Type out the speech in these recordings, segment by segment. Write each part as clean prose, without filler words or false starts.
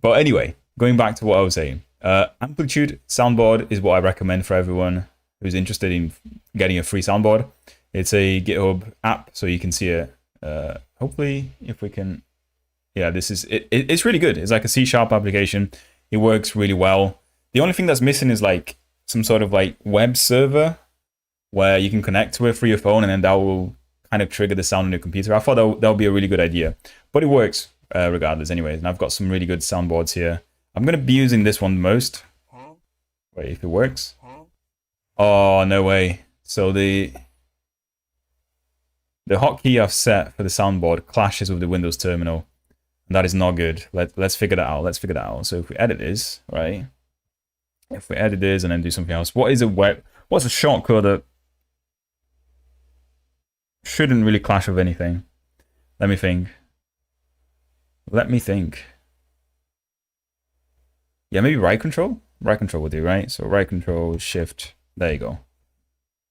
But anyway, going back to what I was saying, Amplitude soundboard is what I recommend for everyone who's interested in getting a free soundboard. It's a GitHub app, so you can see it. Hopefully, if we can, yeah, this is it. It's really good. It's like a C# application. It works really well. The only thing that's missing is like some sort of like web server where you can connect to it through your phone, and then that will kind of trigger the sound on your computer. I thought that would be a really good idea, but it works regardless anyways. And I've got some really good soundboards here. I'm going to be using this one the most. Wait, if it works. Oh, no way. So the hotkey I've set for the soundboard clashes with the Windows terminal. And that is not good. Let's figure that out. Let's figure that out. So if we edit this, right? If we edit this and then do something else, what's a shortcut that shouldn't really clash with anything? Let me think. Yeah, maybe right control? Right control will do, right? So right control, shift, there you go.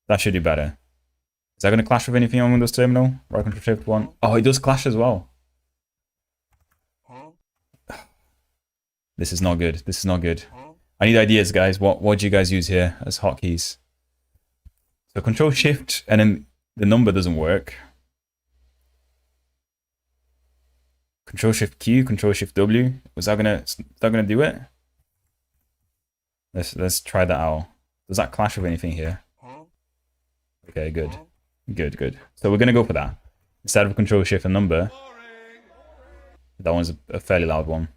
That should do better. Is that going to clash with anything on Windows Terminal? Right control, shift 1. Oh, it does clash as well. This is not good. This is not good. I need ideas, guys. What do you guys use here as hotkeys? So control shift, and then the number doesn't work. Control shift Q, control shift W. Is that gonna do it? Let's try that out. Does that clash with anything here? Okay, good. Good. So we're gonna go for that. Instead of control shift and number. That one's a fairly loud one.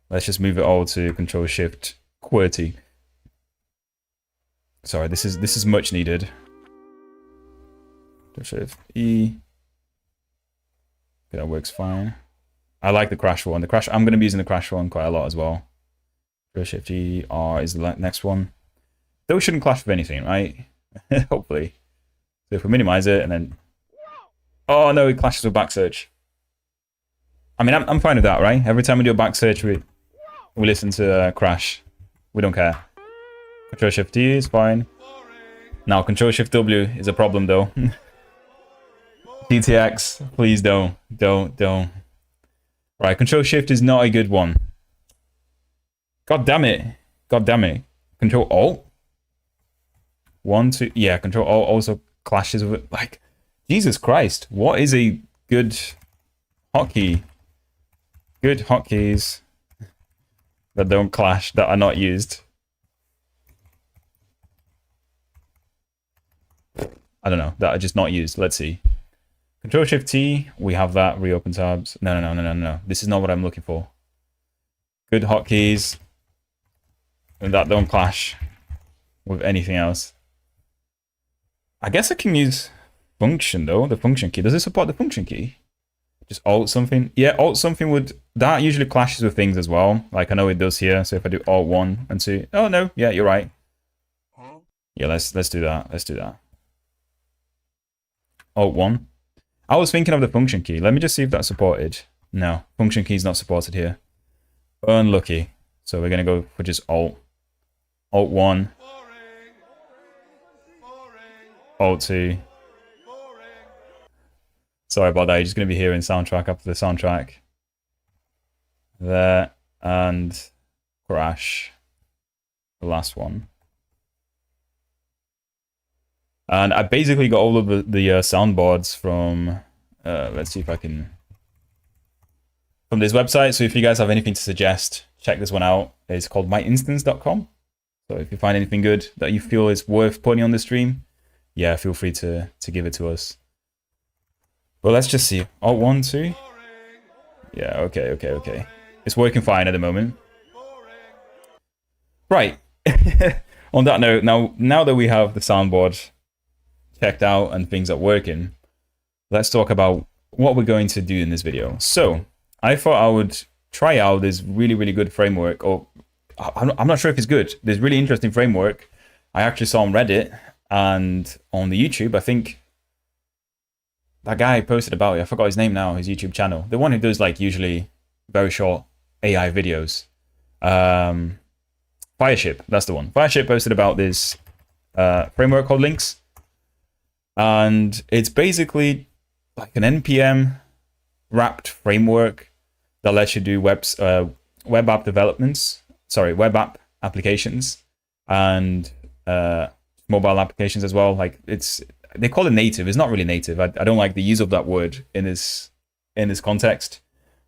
Let's just move it all to control shift QWERTY. Sorry, this is much needed. Control shift E. Okay, that works fine. I like the crash one. I'm gonna be using the crash one quite a lot as well. Control shift E, R is the next one. Those shouldn't clash with anything, right? Hopefully. So if we minimize it and then, oh no, it clashes with back search. I mean, I'm fine with that, right? Every time we do a back search, we listen to crash. We don't care. Control shift T is fine. Now control shift W is a problem though. GTX, please don't. Right, control shift is not a good one. God damn it. Control Alt. 1, 2, yeah, control Alt also clashes with it. Like, Jesus Christ, what is a good hotkey? Good hotkeys that don't clash, that are not used. I don't know, that are just not used. Let's see. Control Shift T, we have that. Reopen tabs. No. This is not what I'm looking for. Good hotkeys and that don't clash with anything else. I guess I can use function though, the function key. Does it support the function key? Just Alt something. Yeah, Alt something would, that usually clashes with things as well. Like I know it does here. So if I do Alt 1 and 2, oh no, yeah, you're right. Yeah, let's do that. Let's do that. Alt 1. I was thinking of the function key. Let me just see if that's supported. No, function key is not supported here. Unlucky. So we're gonna go for just Alt 1. Alt 2. Sorry about that. You're just going to be hearing soundtrack after the soundtrack. There. And crash. The last one. And I basically got all of the soundboards from... let's see if I can... From this website. So if you guys have anything to suggest, check this one out. It's called myinstance.com. So if you find anything good that you feel is worth putting on the stream, yeah, feel free to give it to us. Well, let's just see. Alt 1, 2. Yeah, okay. It's working fine at the moment. Right. On that note, now that we have the soundboard checked out and things are working, let's talk about what we're going to do in this video. So, I thought I would try out this really good framework, or I'm not sure if it's good. This really interesting framework I actually saw on Reddit and on the YouTube. I think that guy posted about it. I forgot his name now, his YouTube channel. The one who does like usually very short AI videos. Fireship, that's the one. Fireship posted about this framework called Lynx. And it's basically like an NPM wrapped framework that lets you do web app developments, sorry, web app applications and mobile applications as well. Like they call it native. It's not really native. I don't like the use of that word in this context,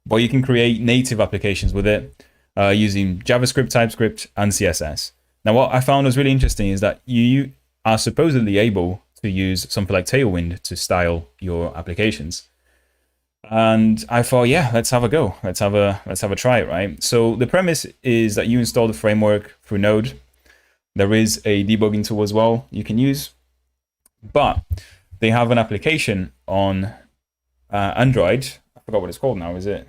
but you can create native applications with it using JavaScript, TypeScript, and CSS. Now, what I found was really interesting is that you are supposedly able to use something like Tailwind to style your applications. And I thought, yeah, let's have a go. Let's have a try it, right? So the premise is that you install the framework through Node. There is a debugging tool as well you can use, but they have an application on Android. I forgot what it's called now. Is it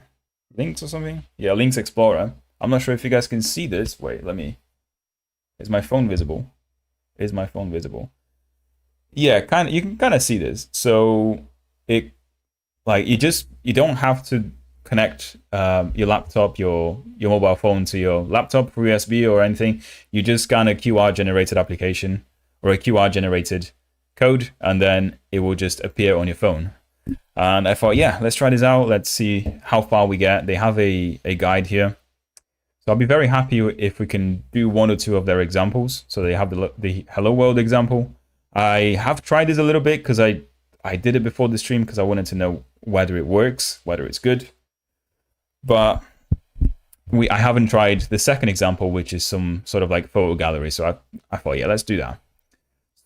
Lynx or something? Yeah, Lynx Explorer. I'm not sure if you guys can see this. Wait, is my phone visible? Is my phone visible? Yeah, you can kind of see this. So it, like, you don't have to connect your laptop, your mobile phone to your laptop through USB or anything. You just scan a QR generated application or a QR generated code, and then it will just appear on your phone. And I thought, yeah, let's try this out. Let's see how far we get. They have a guide here. So I'll be very happy if we can do one or two of their examples. So they have the Hello World example. I have tried this a little bit because I did it before the stream because I wanted to know whether it works, whether it's good. But I haven't tried the second example, which is some sort of like photo gallery. So I thought, yeah, let's do that.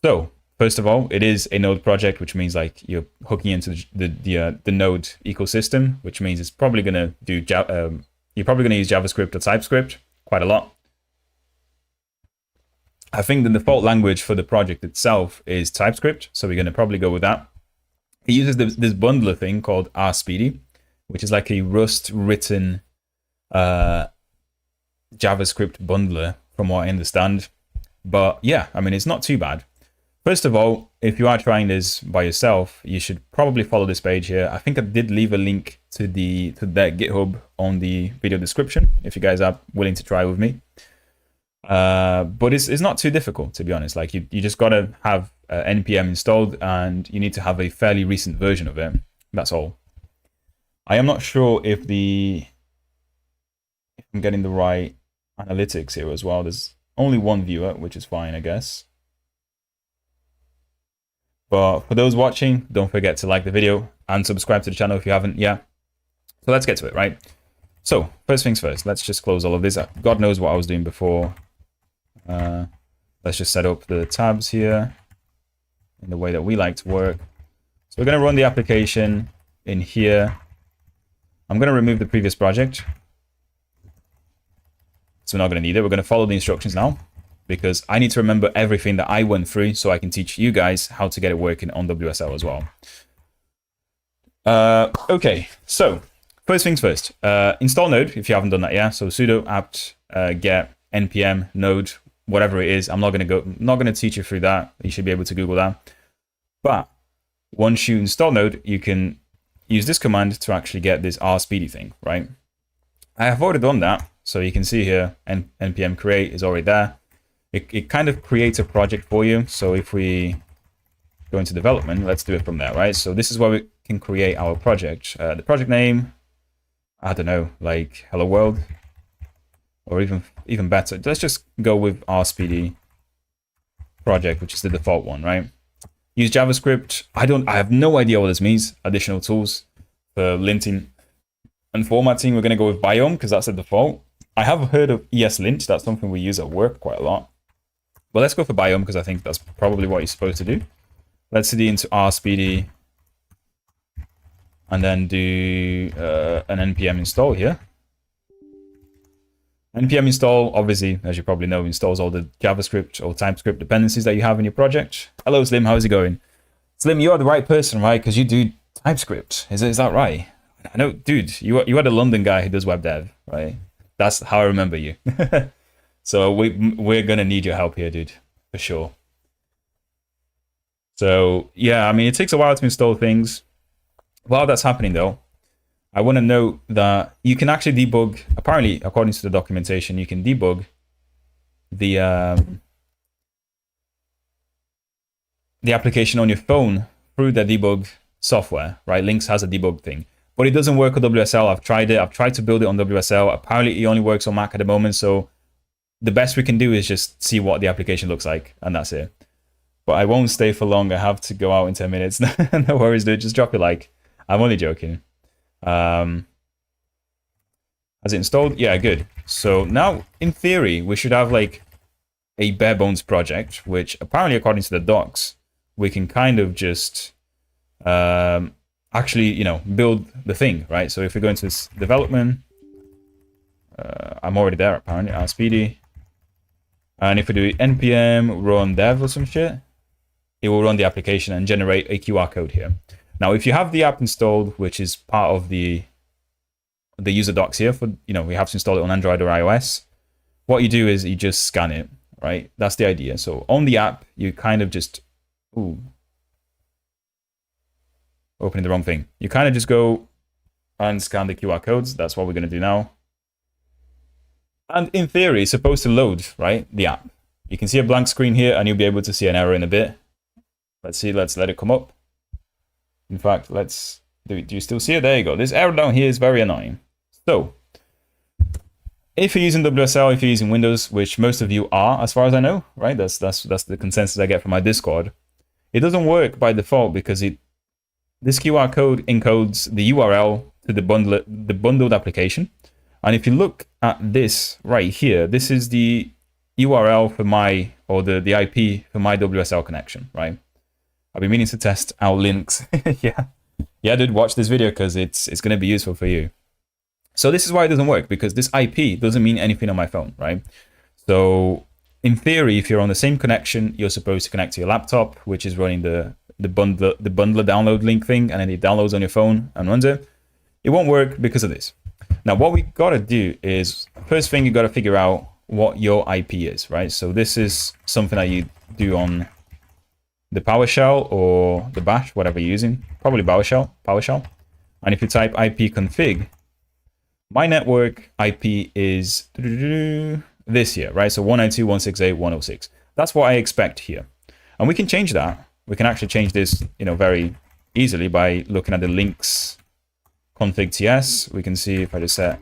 So first of all, it is a Node project, which means like you're hooking into the Node ecosystem, which means it's probably going to do you're probably going to use JavaScript or TypeScript quite a lot. I think the default language for the project itself is TypeScript, so we're going to probably go with that. It uses this bundler thing called RSpeedy, which is like a Rust written JavaScript bundler, from what I understand. But yeah, I mean, it's not too bad. First of all, if you are trying this by yourself, you should probably follow this page here. I think I did leave a link to their GitHub on the video description if you guys are willing to try with me. But it's not too difficult, to be honest. Like you just gotta have npm installed, and you need to have a fairly recent version of it. That's all. I am not sure if I'm getting the right analytics here as well. There's only one viewer, which is fine, I guess. But for those watching, don't forget to like the video and subscribe to the channel if you haven't yet. So let's get to it, right? So first things first, let's just close all of this. God knows what I was doing before. Let's just set up the tabs here in the way that we like to work. So we're going to run the application in here. I'm going to remove the previous project. So we're not going to need it. We're going to follow the instructions now, because I need to remember everything that I went through so I can teach you guys how to get it working on WSL as well. Okay, so first things first, install Node if you haven't done that yet. So sudo apt get npm node, whatever it is. I'm not going to teach you through that. You should be able to Google that. But once you install Node, you can use this command to actually get this RSpeedy thing, right? I have already done that. So you can see here, npm create is already there. It kind of creates a project for you. So if we go into development, let's do it from there, right? So this is where we can create our project. The project name, I don't know, like Hello World, or even better. Let's just go with RSpeedy project, which is the default one, right? Use JavaScript. I have no idea what this means. Additional tools for linting and formatting. We're going to go with Biome because that's the default. I have heard of ESLint. That's something we use at work quite a lot. But let's go for Biome because I think that's probably what you're supposed to do. Let's cd into RSpeedy and then do an npm install here. npm install, obviously, as you probably know, installs all the JavaScript or TypeScript dependencies that you have in your project. Hello, Slim. How's it going? Slim, you are the right person, right? Because you do TypeScript. Is that right? I know, dude, you are the London guy who does web dev, right? That's how I remember you. So we're going to need your help here, dude, for sure. So, yeah, I mean, it takes a while to install things. While that's happening, though, I want to note that you can actually debug, apparently, according to the documentation, you can debug the application on your phone through the debug software, right? Lynx has a debug thing. but it doesn't work on WSL. I've tried it. I've tried to build it on WSL. Apparently, it only works on Mac at the moment. So the best we can do is just see what the application looks like, and that's it. But I won't stay for long. I have to go out in 10 minutes. No worries, dude. Just drop a like. I'm only joking. Has it installed? Yeah, good. So now, in theory, we should have like a bare bones project, which apparently, according to the docs, we can kind of just actually, you know, build the thing, right? So if we go into this development, I'm already there apparently, speedy. And if we do npm run dev or some shit, it will run the application and generate a QR code here. Now, if you have the app installed, which is part of the user docs here for, you know, we have to install it on Android or iOS, what you do is you just scan it, right? That's the idea. So on the app, you kind of just, opening the wrong thing. You kind of just go and scan the QR codes. That's what we're going to do now. And in theory, it's supposed to load, right? The app. You can see a blank screen here, and you'll be able to see an error in a bit. Let's see. Let's let it come up. In fact, let's do you still see it? There you go. This error down here is very annoying. So if you're using WSL, if you're using Windows, which most of you are, as far as I know, right? That's the consensus I get from my Discord. It doesn't work by default because this QR code encodes the URL to the bundled application. And if you look at this right here, this is the URL for the IP for my WSL connection, right? I've been meaning to test out Lynx. Yeah, dude, watch this video because it's going to be useful for you. So this is why it doesn't work, because this IP doesn't mean anything on my phone, right? So in theory, if you're on the same connection, you're supposed to connect to your laptop, which is running the bundler download link thing, and then it downloads on your phone and runs it. It won't work because of this. Now, what we got to do is, first thing, you got to figure out what your IP is, right? So this is something that you do on the PowerShell or the Bash, whatever you're using, probably PowerShell. And if you type ipconfig, my network IP is this here, right? So 192.168.106. That's what I expect here. And we can change that. We can actually change this, you know, very easily by looking at the Lynx config TS. We can see if I just set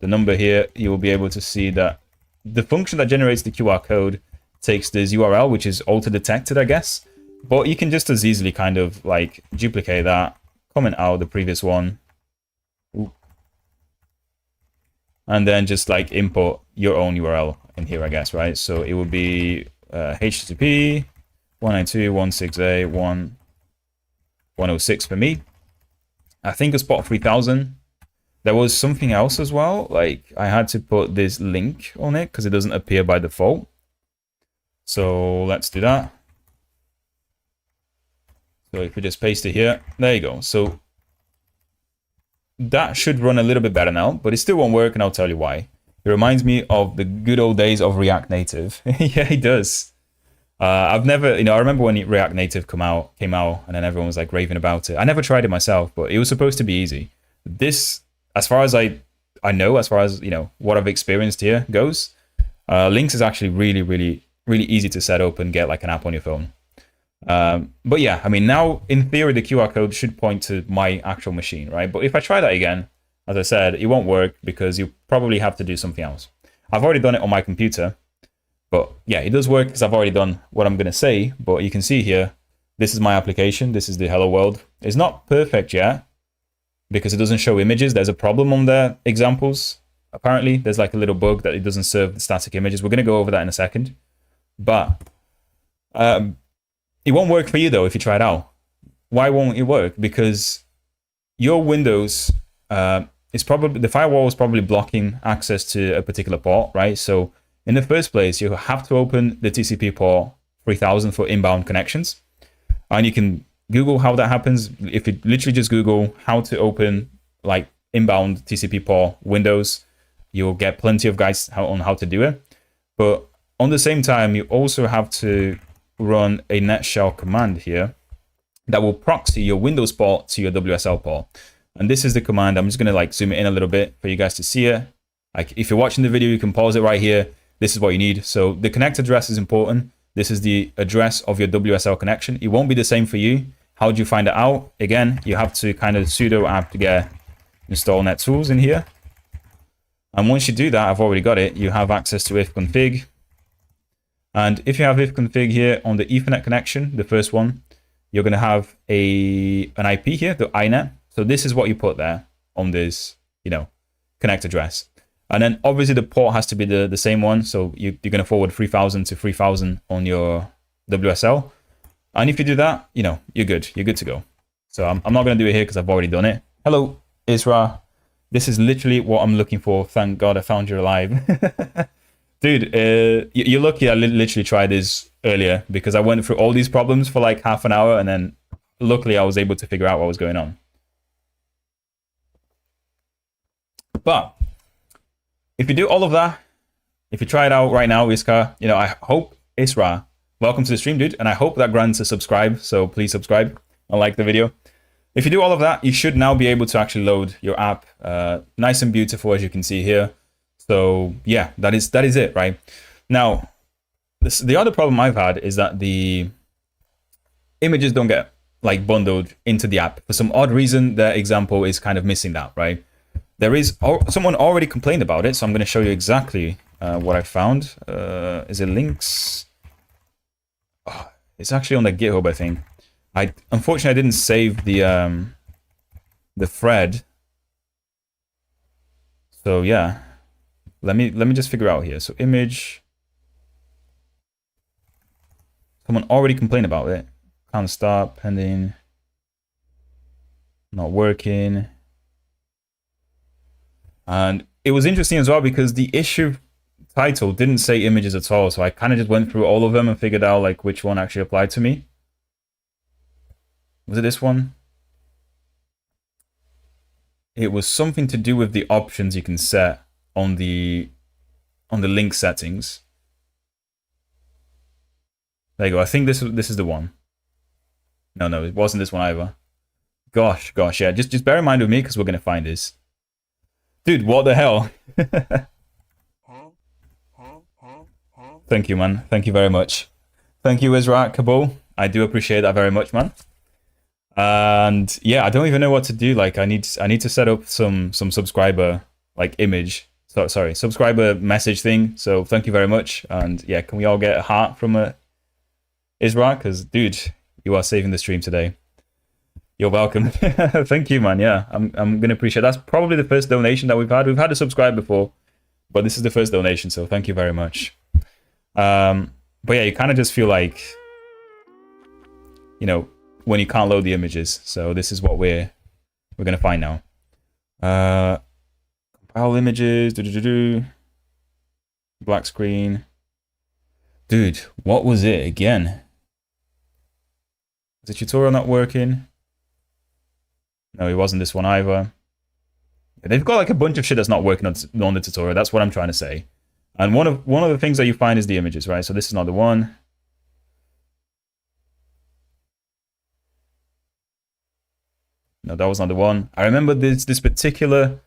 the number here, you will be able to see that the function that generates the QR code takes this URL, which is auto detected, I guess. But you can just as easily kind of like duplicate that, comment out the previous one, and then just like import your own URL in here, I guess, right? So it will be HTTP 192.168.106 for me. I think it's port 3000. There was something else as well. Like I had to put this link on it because it doesn't appear by default. So let's do that. So if we just paste it here, there you go. So that should run a little bit better now, but it still won't work, and I'll tell you why. It reminds me of the good old days of React Native. Yeah, it does. I've never, you know, I remember when React Native came out, and then everyone was like raving about it. I never tried it myself, but it was supposed to be easy. This, as far as I know, as far as, you know, what I've experienced here goes, Lynx is actually really, really, really easy to set up and get like an app on your phone. But yeah, I mean, now in theory, the QR code should point to my actual machine, right? But if I try that again, as I said, it won't work because you probably have to do something else. I've already done it on my computer, but yeah, it does work because I've already done what I'm going to say. But you can see here, this is my application. This is the hello world. It's not perfect yet because it doesn't show images. There's a problem on their examples. Apparently, there's like a little bug that it doesn't serve the static images. We're going to go over that in a second. But it won't work for you though if you try it out. Why won't it work? Because your Windows is probably, the firewall is probably blocking access to a particular port, right? So in the first place, you have to open the TCP port 3000 for inbound connections. And you can Google how that happens. If you literally just Google how to open like inbound TCP port Windows, you'll get plenty of guides on how to do it. But on the same time, you also have to run a net shell command here that will proxy your Windows port to your WSL port. And this is the command. I'm just going to like zoom it in a little bit for you guys to see it. Like if you're watching the video, you can pause it right here. This is what you need. So the connect address is important. This is the address of your WSL connection. It won't be the same for you. How do you find it out? Again, you have to kind of sudo apt-get install NetTools in here. And once you do that, I've already got it, you have access to ifconfig. And if you have ifconfig here on the Ethernet connection, the first one, you're going to have an IP here, the iNet. So this is what you put there on this, connect address. And then obviously the port has to be the same one. So you're going to forward 3000 to 3000 on your WSL. And if you do that, you're good. You're good to go. So I'm not going to do it here because I've already done it. Hello, Isra. This is literally what I'm looking for. Thank God I found you alive. Dude, you're lucky I literally tried this earlier because I went through all these problems for like half an hour and then luckily I was able to figure out what was going on. But if you do all of that, if you try it out right now, Iska, I hope, Isra, welcome to the stream, dude. And I hope that grants a subscribe. So please subscribe and like the video. If you do all of that, you should now be able to actually load your app nice and beautiful, as you can see here. So yeah, that is it, right? Now, the other problem I've had is that the images don't get like bundled into the app. For some odd reason, their example is kind of missing that, right? There is someone already complained about it, so I'm going to show you exactly what I found. Is it Lynx? Oh, it's actually on the GitHub, I think. Unfortunately I didn't save the thread. So yeah, let me just figure out here. So image. Someone already complained about it. Can't start, pending, not working. And it was interesting as well because the issue title didn't say images at all. So I kind of just went through all of them and figured out like which one actually applied to me. Was it this one? It was something to do with the options you can set on the link settings. There you go. I think this is the one. No, it wasn't this one either. Gosh, yeah. Just bear in mind with me because we're gonna find this. Dude, what the hell? Thank you, man. Thank you very much. Thank you, Isra Kabul. I do appreciate that very much, man. And yeah, I don't even know what to do. Like I need to set up some subscriber like image. Sorry, subscriber message thing. So thank you very much. And yeah, can we all get a heart from Isra? Because dude, you are saving the stream today. You're welcome. Thank you, man. Yeah, I'm gonna appreciate. That's probably the first donation that we've had. We've had a subscribe before, but this is the first donation. So thank you very much. But yeah, you kind of just feel like, when you can't load the images. So this is what we're gonna find now. Compile images. Black screen. Dude, what was it again? Is the tutorial not working? No, it wasn't this one either. They've got like a bunch of shit that's not working on the tutorial. That's what I'm trying to say. And one of the things that you find is the images, right? So this is not the one. No, that was not the one. I remember this particular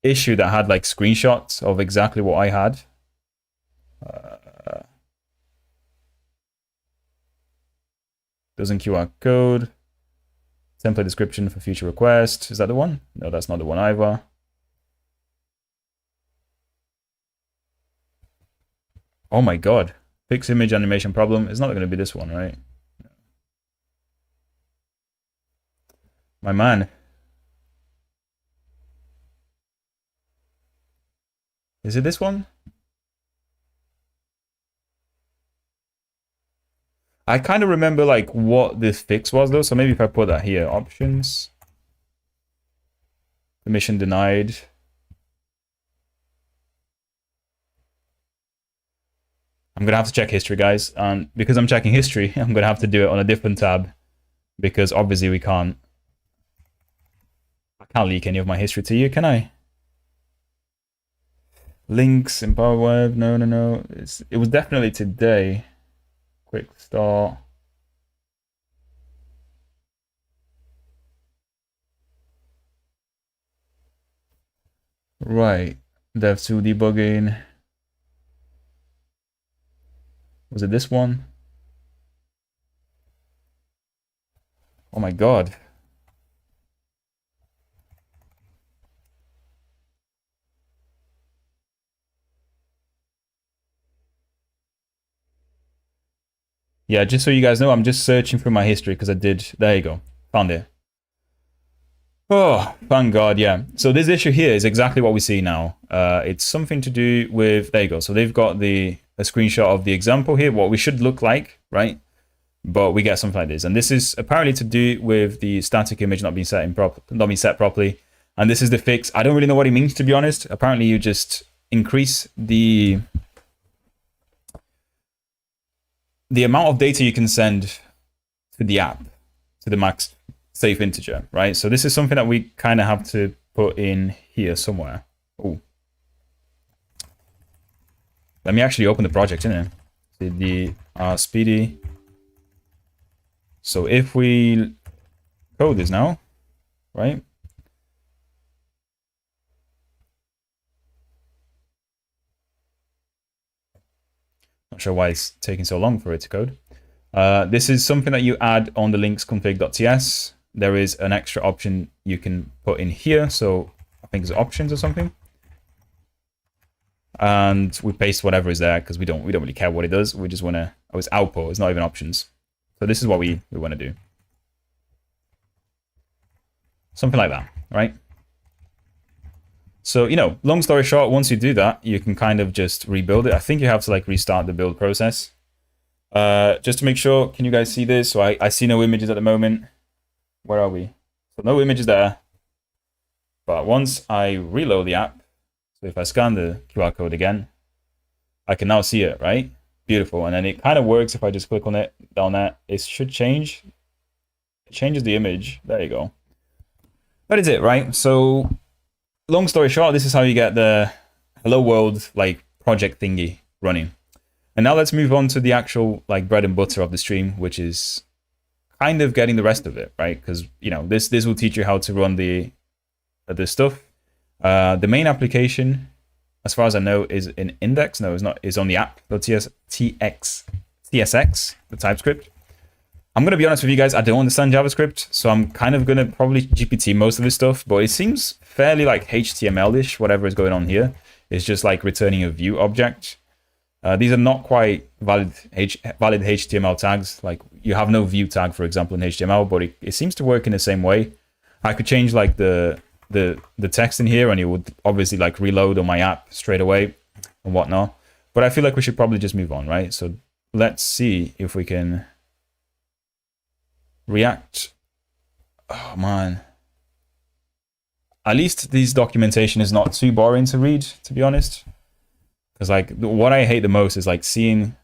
issue that had like screenshots of exactly what I had. Doesn't QR code. Template description for future request. Is that the one? No, that's not the one either. Oh my god. Fix image animation problem. It's not going to be this one, right? My man. Is it this one? I kind of remember like what this fix was though, so maybe if I put that here, options, permission denied. I'm gonna have to check history, guys, and because I'm checking history, I'm gonna have to do it on a different tab because obviously I can't leak any of my history to you, can I? Links in Power Web, no. It was definitely today. Quick start. Right. Dev2 debugging. Was it this one? Oh my god. Yeah, just so you guys know, I'm just searching through my history because I did. There you go. Found it. Oh, thank God, yeah. So this issue here is exactly what we see now. It's something to do with, there you go. So they've got a screenshot of the example here, what we should look like, right? But we get something like this. And this is apparently to do with the static image not being set properly. And this is the fix. I don't really know what it means, to be honest. Apparently you just increase the amount of data you can send to the app, to the max safe integer, right? So this is something that we kind of have to put in here somewhere. Oh, let me actually open the project, innit? The speedy. So if we code this now, right? Not sure why it's taking so long for it to code. This is something that you add on the Lynx config.ts. There is an extra option you can put in here. So I think it's options or something. And we paste whatever is there because we don't really care what it does. We just want to, oh, it's output. It's not even options. So this is what we want to do. Something like that, right? So, you know, long story short, once you do that, you can kind of just rebuild it. I think you have to like restart the build process. Just to make sure, can you guys see this? So I see no images at the moment. Where are we? So no images there. But once I reload the app, so if I scan the QR code again, I can now see it, right? Beautiful. And then it kind of works if I just click on it down there. It should change. It changes the image. There you go. That is it, right? So long story short, this is how you get the hello world like project thingy running. And now let's move on to the actual like bread and butter of the stream, which is kind of getting the rest of it, right? Because, you know, this will teach you how to run the stuff. The main application, as far as I know, is in index. No, it's not. It's on the app. .tsx, the TypeScript. I'm going to be honest with you guys. I don't understand JavaScript, so I'm kind of going to probably GPT most of this stuff. But it seems fairly like HTML-ish, whatever is going on here. It's just like returning a view object. These are not quite valid HTML tags. Like you have no view tag, for example, in HTML, but it seems to work in the same way. I could change like the text in here, and it would obviously like reload on my app straight away and whatnot. But I feel like we should probably just move on, right? So let's see if we can React. Oh man. At least this documentation is not too boring to read, to be honest. Because like what I hate the most is like seeing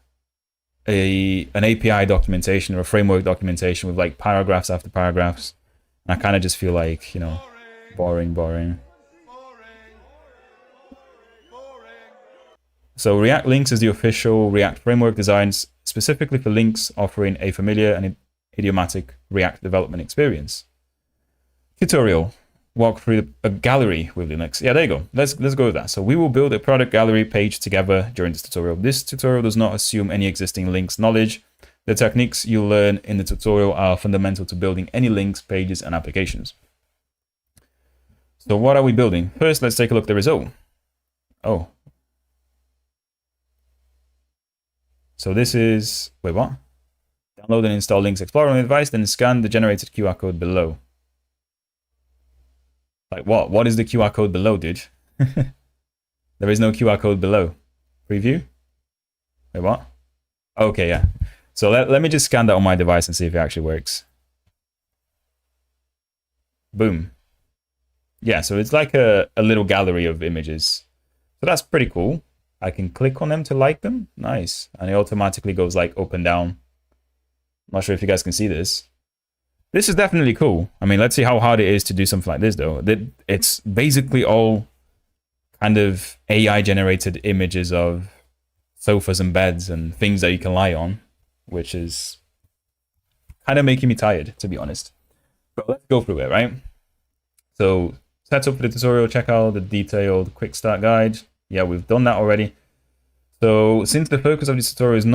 an API documentation or a framework documentation with like paragraphs after paragraphs. And I kind of just feel like, you know, boring. So React Lynx is the official React framework designed specifically for Lynx, offering a familiar and idiomatic React development experience. Tutorial. Walk through a gallery with Linux. Yeah, there you go. Let's go with that. So we will build a product gallery page together during this tutorial. This tutorial does not assume any existing Lynx knowledge. The techniques you'll learn in the tutorial are fundamental to building any Lynx pages and applications. So what are we building? First, let's take a look at the result. Oh. So this is, wait, what? Download and install Lynx Explorer on the device, then scan the generated QR code below. Like what? What is the QR code below, dude? There is no QR code below. Preview? Wait, what? Okay, yeah. So let me just scan that on my device and see if it actually works. Boom. Yeah, so it's like a little gallery of images. So that's pretty cool. I can click on them to like them. Nice. And it automatically goes like up and down. I'm not sure if you guys can see this. This is definitely cool. I mean, let's see how hard it is to do something like this, though. It's basically all kind of AI-generated images of sofas and beds and things that you can lie on, which is kind of making me tired, to be honest. But let's go through it, right? So, setup for the tutorial, check out the detailed quick start guide. Yeah, we've done that already. So, since the focus of this tutorial is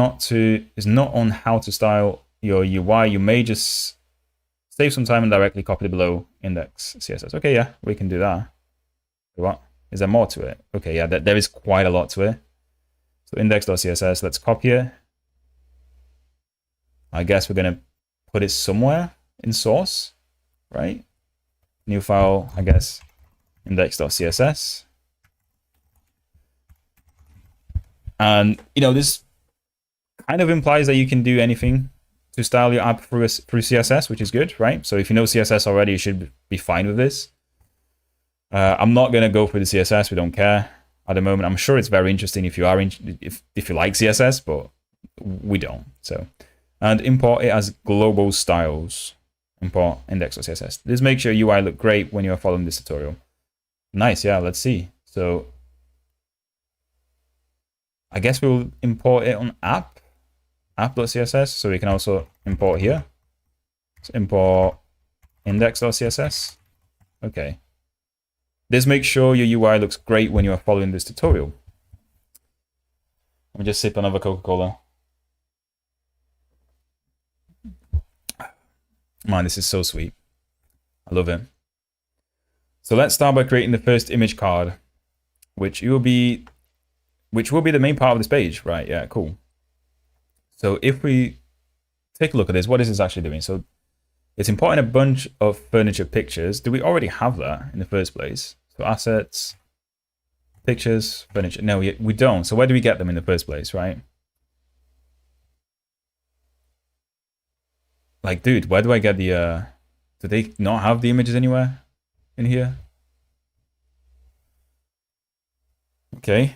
not on how to style your UI, you may just save some time and directly copy the below index CSS. Okay, yeah, we can do that. What? Is there more to it? Okay, yeah, there is quite a lot to it. So index.css, let's copy it. I guess we're going to put it somewhere in source, right? New file, I guess, index.css. And, you know, this kind of implies that you can do anything to style your app through CSS, which is good, right? So if you know CSS already, you should be fine with this. I'm not going to go through the CSS. We don't care at the moment. I'm sure it's very interesting if you are if you like CSS, but we don't. So, and import it as global styles. Import index.css. This makes your UI look great when you are following this tutorial. Nice, yeah. Let's see. So, I guess we'll import it on app.css. So we can also import here. So import index.css. Okay. This makes sure your UI looks great when you are following this tutorial. Let me just sip another Coca-Cola. Man, this is so sweet. I love it. So let's start by creating the first image card, which will be the main part of this page, right? Yeah, cool. So if we take a look at this, what is this actually doing? So it's importing a bunch of furniture pictures. Do we already have that in the first place? So assets, pictures, furniture. No, we don't. So where do we get them in the first place, right? Like, dude, where do I get the, do they not have the images anywhere in here? Okay.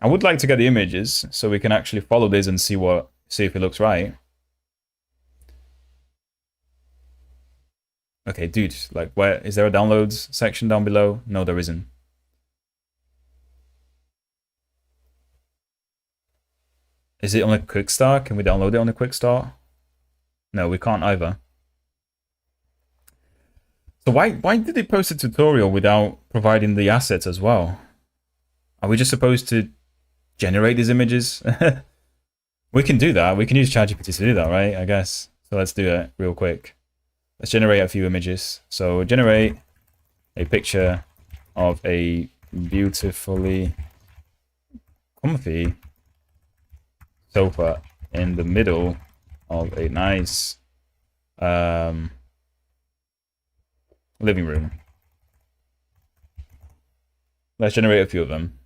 I would like to get the images so we can actually follow this and see if it looks right. Okay, dude, like, where is there a downloads section down below? No, there isn't. Is it on a quick start? Can we download it on a quick start? No, we can't either. So why did they post a tutorial without providing the assets as well? Are we just supposed to generate these images? We can do that. We can use ChatGPT to do that, right? I guess. So let's do it real quick. Let's generate a few images. So generate a picture of a beautifully comfy sofa in the middle of a nice living room. Let's generate a few of them.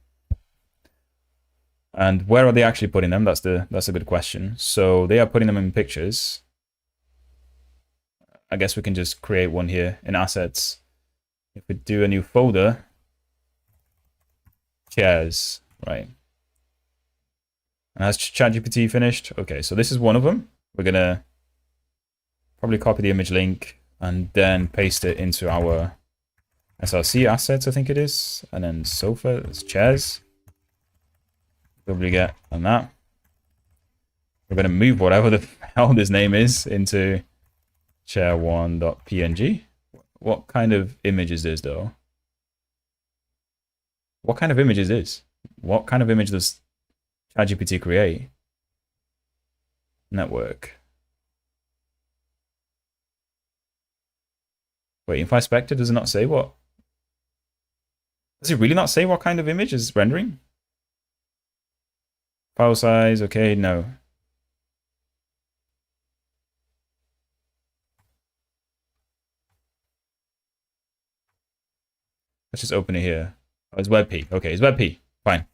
And where are they actually putting them? That's a good question. So they are putting them in pictures. I guess we can just create one here in assets. If we do a new folder, chairs, right? And has ChatGPT finished? Okay, so this is one of them. We're gonna probably copy the image link and then paste it into our SRC assets, I think it is. And then sofa, it's chairs. Probably get on that. We're gonna move whatever the hell this name is into chair1.png. What kind of image is this though? What kind of image is this? What kind of image does ChatGPT create? Network. Wait, if I spec it, does it not say what? Does it really not say what kind of image is rendering? File size, okay, no. Let's just open it here. Oh, it's WebP. Okay, it's WebP. Fine.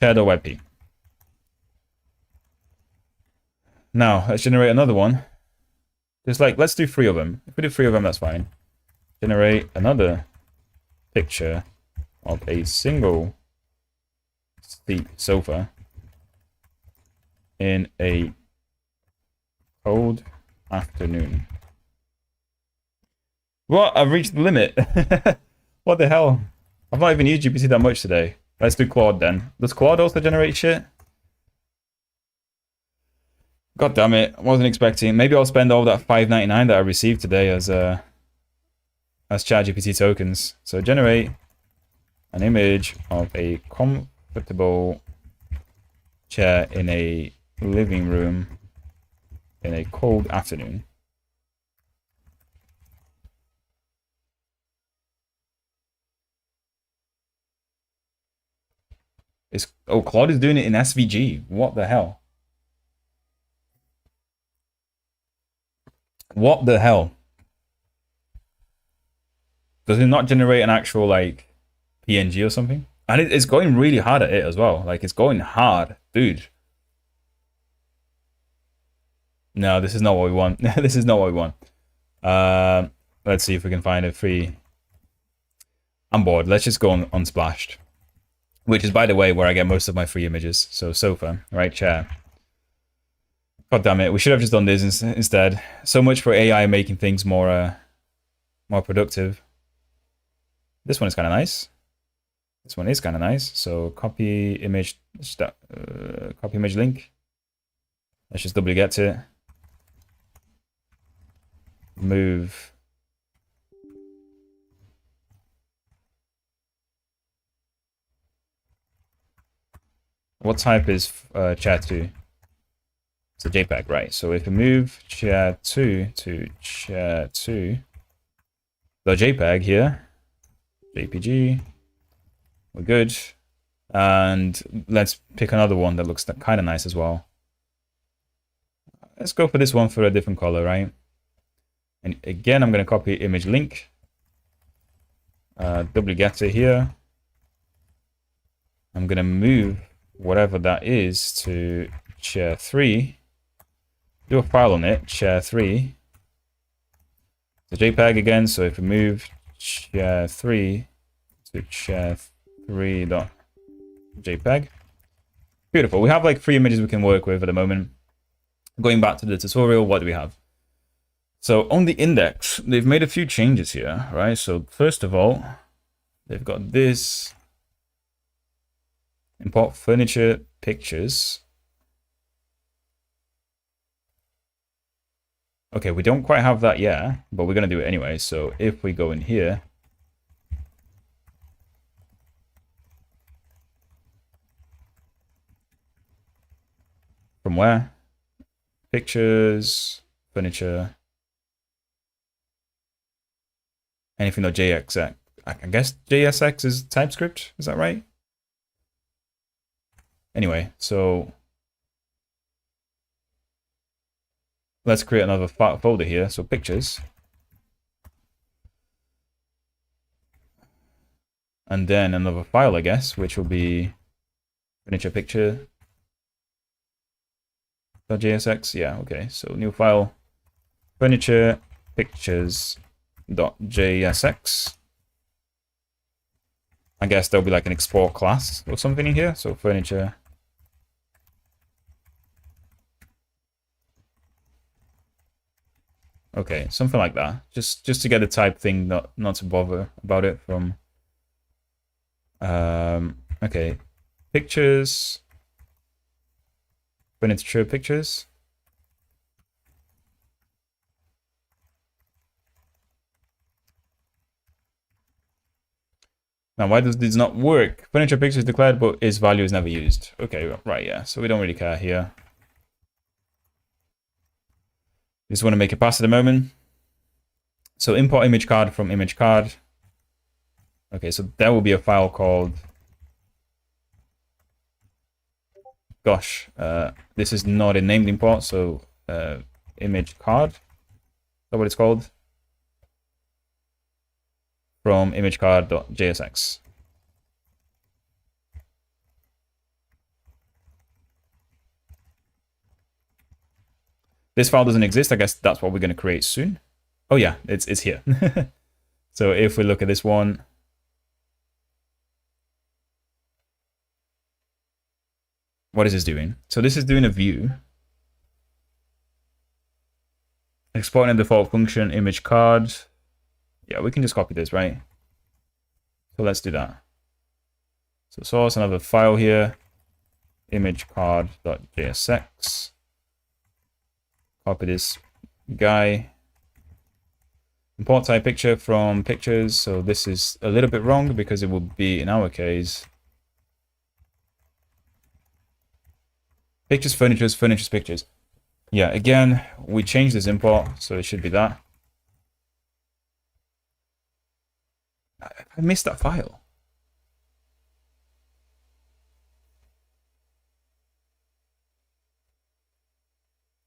Chair.webp. Now, let's generate another one. Just like, let's do 3 of them. If we do 3 of them, that's fine. Generate another picture of a single seat sofa in a cold afternoon. What? I've reached the limit. What the hell? I've not even used GPT that much today. Let's do Claude then. Does Claude also generate shit? God damn it. I wasn't expecting. Maybe I'll spend all that $5.99 that I received today as ChatGPT tokens. So generate an image of a comfortable chair in a living room in a cold afternoon. Oh, Claude is doing it in SVG. What the hell? What the hell? Does it not generate an actual like PNG or something? And it's going really hard at it as well. Like it's going hard, dude. No, this is not what we want. This is not what we want. Let's see if we can find a free. I'm bored. Let's just go on Unsplashed, which is, by the way, where I get most of my free images. So sofa, right, chair. God damn it! We should have just done this instead. So much for AI making things more productive. This one is kind of nice. This one is kind of nice. So copy image, copy image link. Let's just double get to it. Move. What type is chair 2? It's a JPEG, right? So if we move chair 2 to chair 2, the JPEG here, JPG, we're good. And let's pick another one that looks kind of nice as well. Let's go for this one for a different color, right? And again, I'm going to copy image link, double get it here. I'm going to move whatever that is to chair 3, do a file on it, chair 3, the JPEG again. So if we move chair 3 to chair 3.jpg, beautiful. We have like 3 images we can work with at the moment. Going back to the tutorial, what do we have? So on the index, they've made a few changes here, right? So first of all, they've got this. Import furniture pictures. Okay, we don't quite have that yet, but we're going to do it anyway. So if we go in here, from where? Pictures, furniture, anything.jsx. I guess JSX is TypeScript, is that right? Anyway, so let's create another folder here. So pictures. And then another file, I guess, which will be furniture picture. .jsx, yeah, okay. So new file, furniture pictures.jsx. I guess there'll be like an export class or something in here. So furniture. Okay, something like that. Just to get the type thing, not to bother about it from. Okay, pictures. Furniture pictures. Now, why does this not work? Furniture picture is declared, but its value is never used. Okay, right, yeah. So we don't really care here. Just want to make it pass at the moment. So import image card from image card. Okay, so there will be a file called. Gosh, this is not a named import, so image card. Is that what it's called? From imagecard.jsx. This file doesn't exist. I guess that's what we're going to create soon. Oh yeah, it's here. So if we look at this one, what is this doing? So this is doing a view. Exporting a default function image card. Yeah, we can just copy this, right? So let's do that. So source, another file here, imagecard.jsx. Copy this guy. Import type picture from pictures. So this is a little bit wrong because it would be, in our case, pictures, furnitures, pictures. Yeah, again, we changed this import, so it should be that. I missed that file.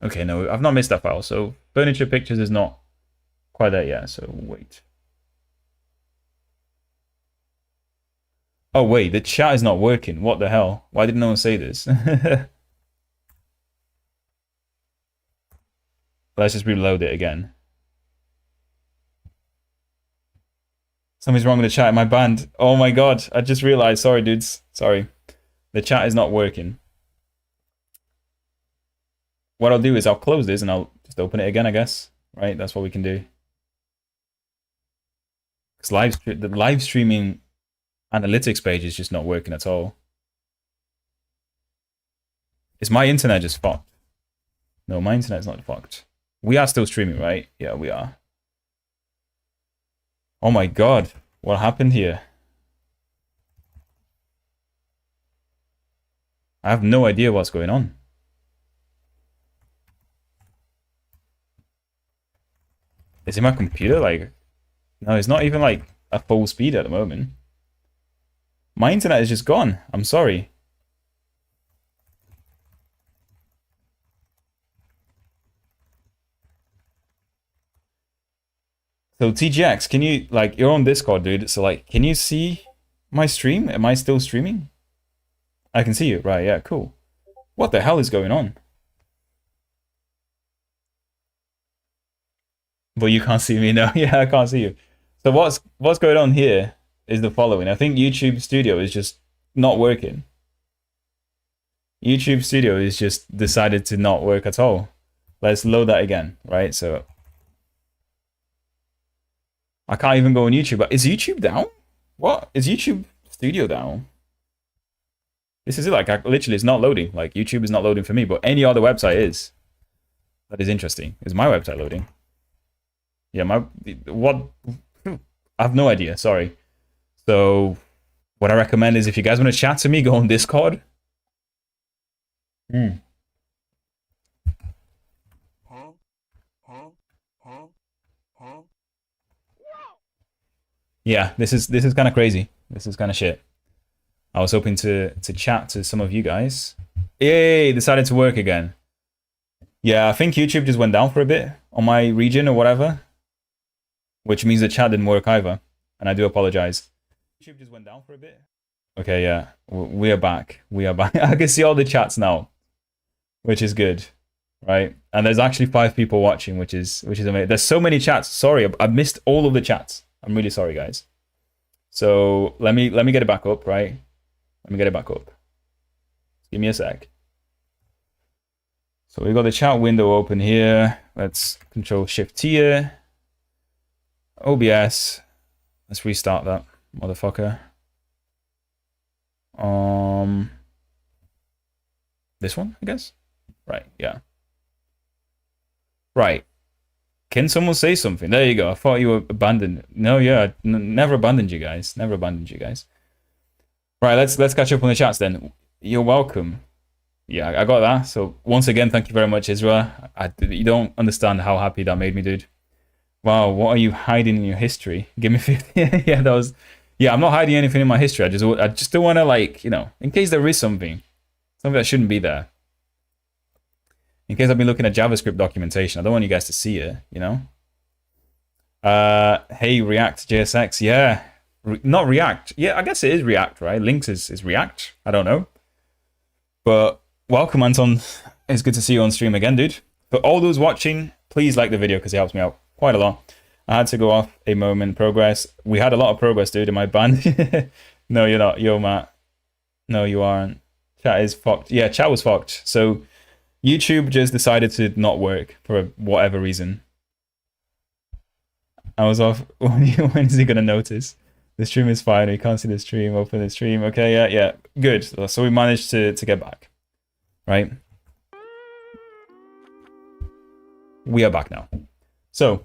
Okay, no, I've not missed that file. So furniture pictures is not quite there yet. So wait. Oh wait, the chat is not working. What the hell? Why did no one say this? Let's just reload it again. Something's wrong with the chat in my band. Oh my god, I just realized. Sorry, dudes. Sorry. The chat is not working. What I'll do is I'll close this and I'll just open it again, I guess. Right? That's what we can do. Because the live streaming analytics page is just not working at all. Is my internet just fucked? No, my internet's not fucked. We are still streaming, right? Yeah, we are. Oh my god, what happened here? I have no idea what's going on. Is it my computer? Like, no, it's not even like at full speed at the moment. My internet is just gone. I'm sorry. So TGX, can you, like, you're on Discord, dude. So like, can you see my stream? Am I still streaming? I can see you. Right, yeah, cool. What the hell is going on? But you can't see me now. Yeah, I can't see you. So what's going on here is the following. I think YouTube Studio is just not working. YouTube Studio is just decided to not work at all. Let's load that again, right? So I can't even go on YouTube. Is YouTube down? What? Is YouTube Studio down? This is it. Like, literally, it's not loading. Like, YouTube is not loading for me, but any other website is. That is interesting. Is my website loading? Yeah, what? I have no idea. Sorry. So, what I recommend is if you guys want to chat to me, go on Discord. Yeah, this is kind of crazy. This is kind of shit. I was hoping to chat to some of you guys. Yay, decided to work again. Yeah, I think YouTube just went down for a bit on my region or whatever, which means the chat didn't work either, and I do apologize. YouTube just went down for a bit. Okay, yeah, we are back. We are back. I can see all the chats now, which is good, right? And there's actually 5 people watching, which is amazing. There's so many chats. Sorry, I missed all of the chats. I'm really sorry, guys. So let me get it back up, right? Let me get it back up. Give me a sec. So we got the chat window open here. Let's Control Shift here. OBS. Let's restart that motherfucker. This one, I guess. Right, yeah. Right. Can someone say something? There you go. I thought you were abandoned. No, yeah, never abandoned you guys. Never abandoned you guys. Right, let's catch up on the chats then. You're welcome. Yeah, I got that. So once again, thank you very much, Israel. You don't understand how happy that made me, dude. Wow, what are you hiding in your history? Give me 50. Yeah, that was. Yeah, I'm not hiding anything in my history. I just don't want to, like, you know, in case there is something that shouldn't be there. In case I've been looking at JavaScript documentation, I don't want you guys to see it, you know? Hey, React JSX, yeah. Not React. Yeah, I guess it is React, right? Lynx is React. I don't know. But welcome, Anton. It's good to see you on stream again, dude. For all those watching, please like the video because it helps me out quite a lot. I had to go off a moment. Progress. We had a lot of progress, dude, in my band. No, you're not. Yo, Matt. No, you aren't. Chat is fucked. Yeah, chat was fucked. So YouTube just decided to not work for whatever reason. I was off. When is he gonna notice? The stream is fine. We can't see the stream. Open the stream. Okay, yeah. Good. So we managed to get back. Right? We are back now. So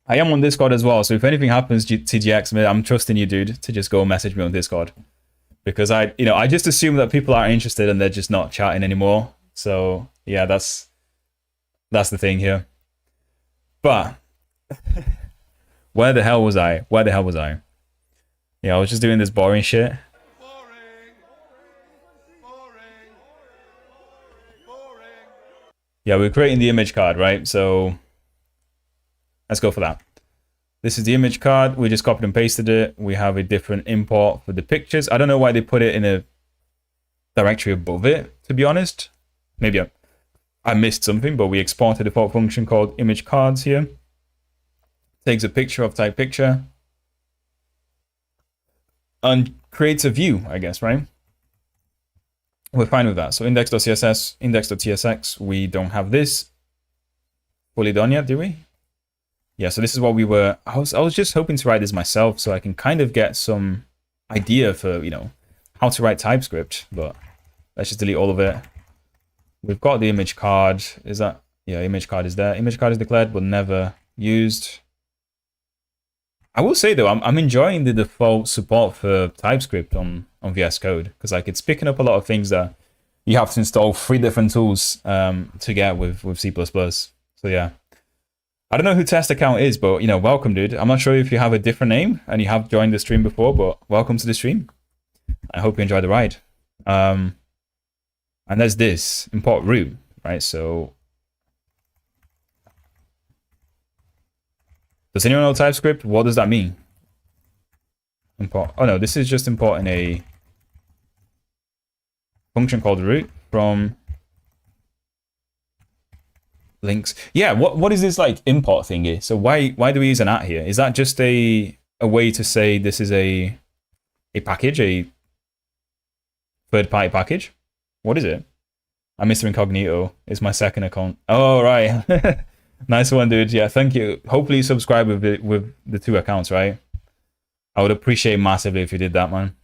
I am on Discord as well. So if anything happens, TGX, I'm trusting you, dude, to just go message me on Discord. Because I just assume that people aren't interested and they're just not chatting anymore. So yeah, that's the thing here. But where the hell was I? Yeah, I was just doing this boring shit. Yeah, we're creating the image card, right? So let's go for that. This is the image card. We just copied and pasted it. We have a different import for the pictures. I don't know why they put it in a directory above it, to be honest. Maybe I missed something, but we export a default function called image cards here. Takes a picture of type picture and creates a view, I guess, right? We're fine with that. So index.css, index.tsx, we don't have this fully done yet, do we? Yeah, so this is what we were, I was just hoping to write this myself so I can kind of get some idea for, you know, how to write TypeScript, but let's just delete all of it. We've got the image card. Is that, yeah, image card is there. Image card is declared, but never used. I will say though, I'm enjoying the default support for TypeScript on VS Code, because like it's picking up a lot of things that you have to install 3 different tools to get with C++. So yeah, I don't know who test account is, but you know, welcome, dude. I'm not sure if you have a different name and you have joined the stream before, but welcome to the stream. I hope you enjoy the ride. And there's this import root, right? So does anyone know TypeScript? What does that mean? Import. Oh no, this is just importing a function called root from Lynx. Yeah, what is this like import thingy? So why do we use an at here? Is that just a way to say this is a package, a third-party package? What is it? I'm Mr. Incognito. It's my second account. Oh, right. Nice one, dude. Yeah, thank you. Hopefully you subscribe with the 2 accounts, right? I would appreciate massively if you did that, man.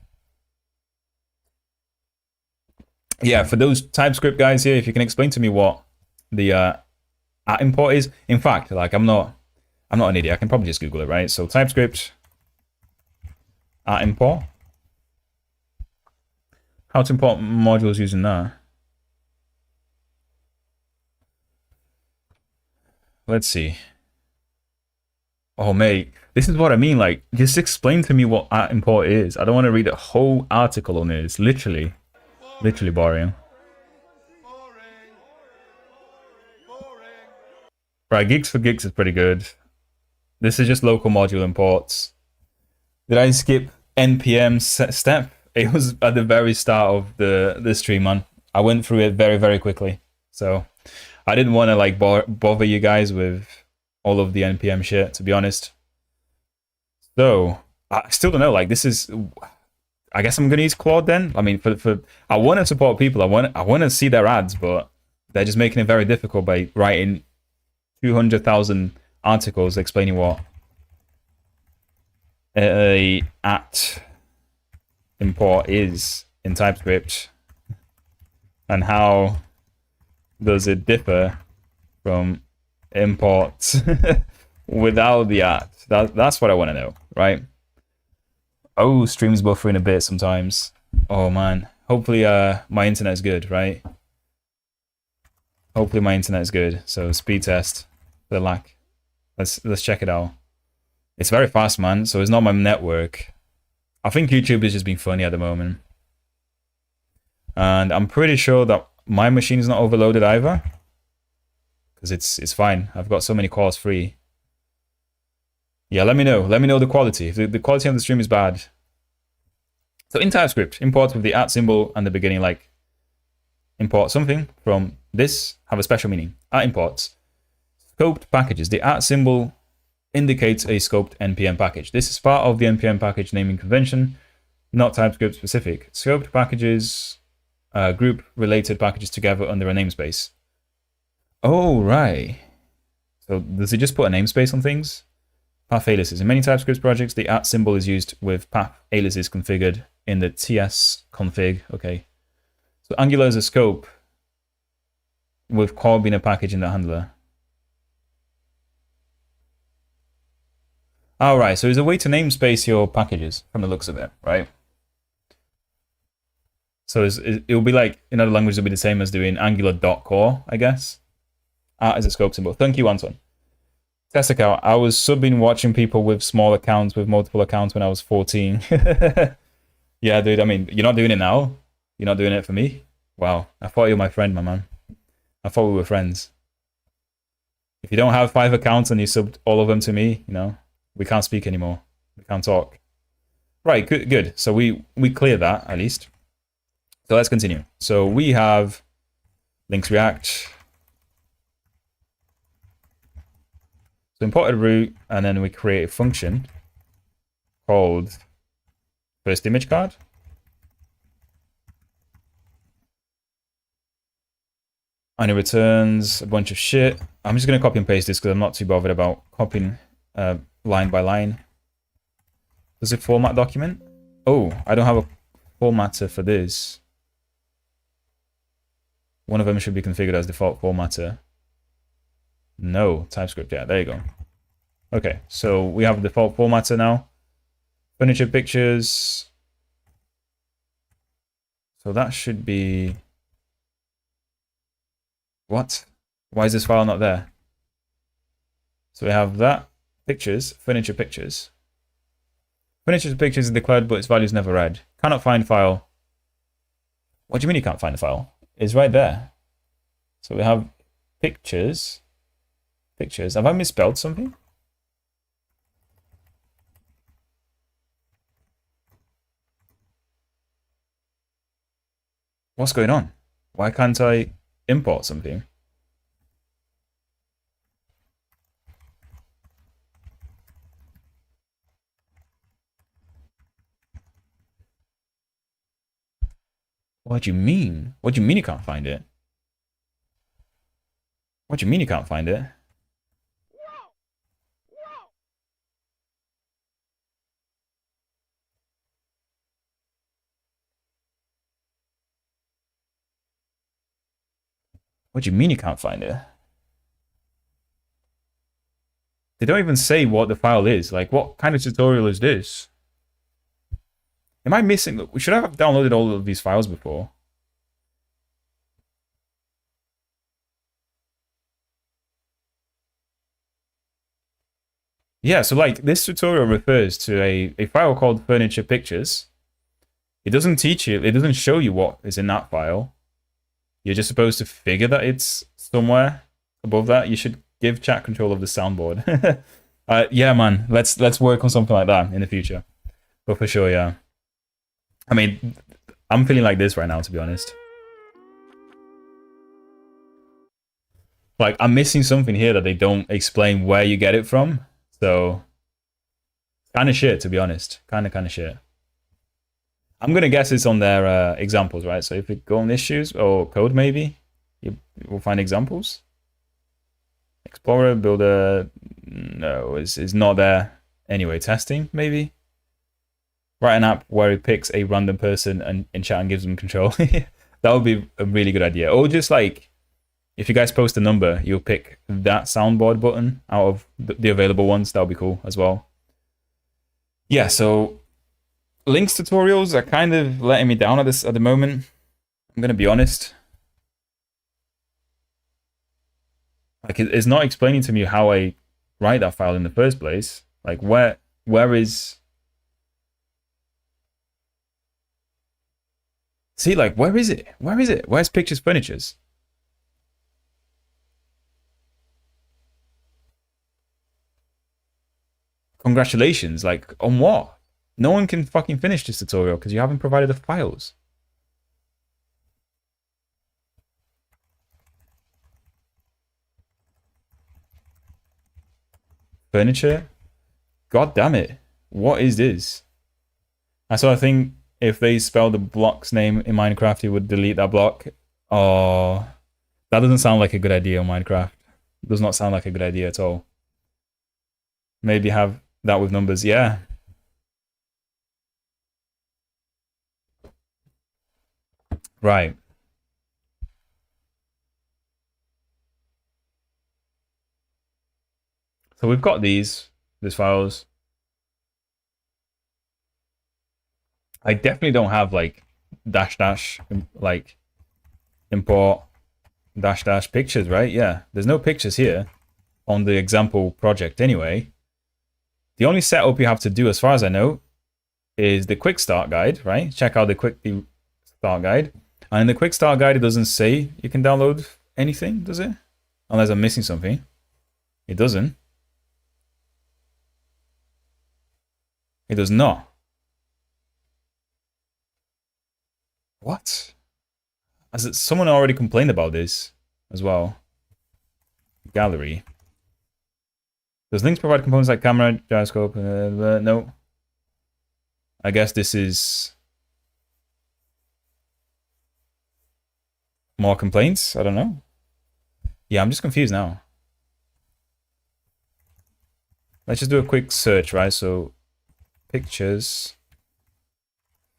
Yeah, for those TypeScript guys here, if you can explain to me what the at import is. In fact, like I'm not an idiot. I can probably just Google it, right? So TypeScript at import. How to import modules using that. Let's see. Oh, mate, this is what I mean. Like, just explain to me what at import is. I don't want to read a whole article on it. It's literally boring. Right, Geeks for Geeks is pretty good. This is just local module imports. Did I skip npm step? It was at the very start of the stream, man. I went through it very, very quickly. So I didn't want to like bother you guys with all of the npm shit, to be honest. So I still don't know. Like this is, I guess I'm gonna use Claude then. I mean, for I want to support people. I want to see their ads, but they're just making it very difficult by writing 200,000 articles explaining what a at import is in TypeScript and how does it differ from imports without the at. That's what I want to know, right? Oh, stream's buffering a bit sometimes. Oh man, hopefully my internet's good, right? Hopefully my internet's good. So speed test for the lag. Let's check it out. It's very fast, man. So it's not my network. I think YouTube is just being funny at the moment. And I'm pretty sure that my machine is not overloaded either. Because it's fine. I've got so many cores free. Yeah, let me know. Let me know the quality. If the quality of the stream is bad. So in TypeScript, import with the at symbol and the beginning, like import something from this, have a special meaning. At imports. Scoped packages. The at symbol indicates a scoped npm package. This is part of the npm package naming convention, not TypeScript specific. Scoped packages group related packages together under a namespace. Oh, right. So does it just put a namespace on things? Path aliases. In many TypeScript projects, the at symbol is used with path aliases configured in the ts config. Okay. So Angular is a scope with core being a package in the handler. All right, so there's a way to namespace your packages from the looks of it, right? So it'll be like, in other languages, it'll be the same as doing angular.core, I guess. As a scope symbol. Thank you, Anton. Test account. I was subbing watching people with small accounts, with multiple accounts when I was 14. Yeah, dude, I mean, you're not doing it now? You're not doing it for me? Wow, I thought you were my friend, my man. I thought we were friends. If you don't have 5 accounts and you subbed all of them to me, you know, we can't speak anymore. We can't talk. Right, good, good. So we cleared that at least. So let's continue. So we have Lynx React. So imported root, and then we create a function called first image card. And it returns a bunch of shit. I'm just going to copy and paste this because I'm not too bothered about copying line by line. Does it format document? Oh, I don't have a formatter for this. One of them should be configured as default formatter. No, Typescript, yeah, there you go. Okay, so we have a default formatter now. Furniture pictures. So that should be... What? Why is this file not there? So we have that, pictures, furniture pictures. Furniture pictures is declared, but its value is never read. Cannot find file. What do you mean you can't find the file? It's right there. So we have pictures. Pictures. Have I misspelled something? What's going on? Why can't I import something? What do you mean? What do you mean you can't find it? What do you mean you can't find it? What do you mean you can't find it? They don't even say what the file is. Like, what kind of tutorial is this? Am I missing? Look, we should have downloaded all of these files before. Yeah, so like this tutorial refers to a file called Furniture Pictures. It doesn't teach you, it doesn't show you what is in that file. You're just supposed to figure that it's somewhere above that. You should give chat control of the soundboard. Yeah, man, let's work on something like that in the future. But for sure, yeah. I mean, I'm feeling like this right now, to be honest. Like, I'm missing something here that they don't explain where you get it from. So, kind of shit, to be honest. Kind of shit. I'm going to guess it's on their examples, right? So if we go on issues or code, maybe, we'll find examples. Explorer, builder, no, is not there. Anyway, testing, maybe. Write an app where it picks a random person and in chat and gives them control. That would be a really good idea. Or just like, if you guys post a number, you'll pick that soundboard button out of the available ones. That would be cool as well. Yeah, so Lynx tutorials are kind of letting me down at the moment. I'm going to be honest. Like, it's not explaining to me how I write that file in the first place. Like, where is... See, like, where is it? Where is it? Where's pictures, furnitures? Congratulations, like, on what? No one can fucking finish this tutorial because you haven't provided the files. Furniture? God damn it. What is this? And so I think if they spell the block's name in Minecraft, it would delete that block. Oh, that doesn't sound like a good idea on Minecraft. It does not sound like a good idea at all. Maybe have that with numbers, yeah. Right. So we've got these files. I definitely don't have like dash like import dash pictures, right? Yeah, there's no pictures here on the example project anyway. The only setup you have to do, as far as I know, is the quick start guide, right? Check out the quick start guide. And in the quick start guide, it doesn't say you can download anything, does it? Unless I'm missing something. It doesn't. It does not. What? As it, someone already complained about this as well. Gallery. Does Lynx provide components like camera, gyroscope? No. I guess this is more complaints. I don't know. Yeah, I'm just confused now. Let's just do a quick search, right? So, pictures,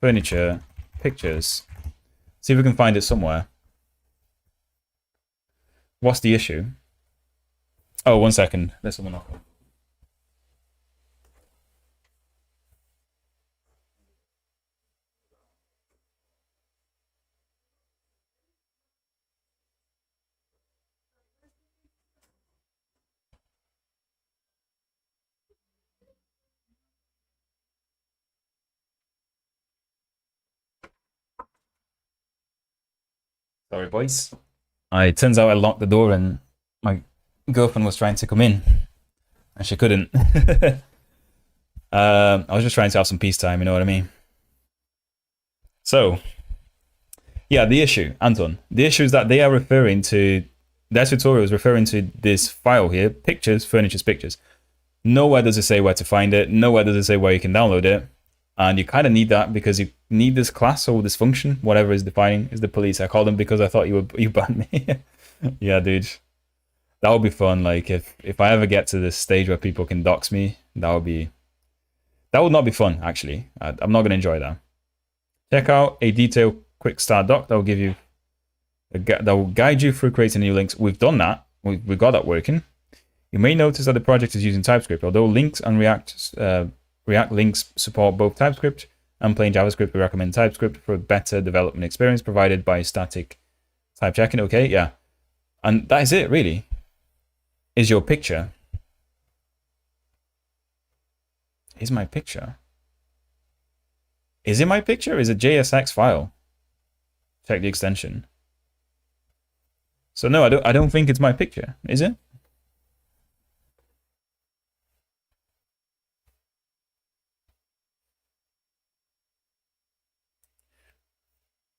furniture, pictures. See if we can find it somewhere. What's the issue? Oh, 1 second. There's someone knocking. Sorry, boys. It turns out I locked the door and my girlfriend was trying to come in and she couldn't. I was just trying to have some peace time, you know what I mean? So, yeah, the issue, Anton. The issue is that they are referring to, their tutorial is referring to this file here, pictures, furnitures, pictures. Nowhere does it say where to find it. Nowhere does it say where you can download it. And you kind of need that because you need this class or this function, whatever is defining, is the police. I called them because I thought you banned me. Yeah, dude. That would be fun. Like if I ever get to this stage where people can dox me, that would not be fun, actually. I'm not going to enjoy that. Check out a detailed quick start doc that will give you that will guide you through creating new links. We've done that. We've got that working. You may notice that the project is using TypeScript. Although Lynx and React links support both TypeScript and plain JavaScript, we recommend TypeScript for a better development experience provided by static type checking. Okay, yeah. And that is it, really. Is your picture. Is my picture. Is it my picture? Is it JSX file? Check the extension. So no, I don't think it's my picture, is it?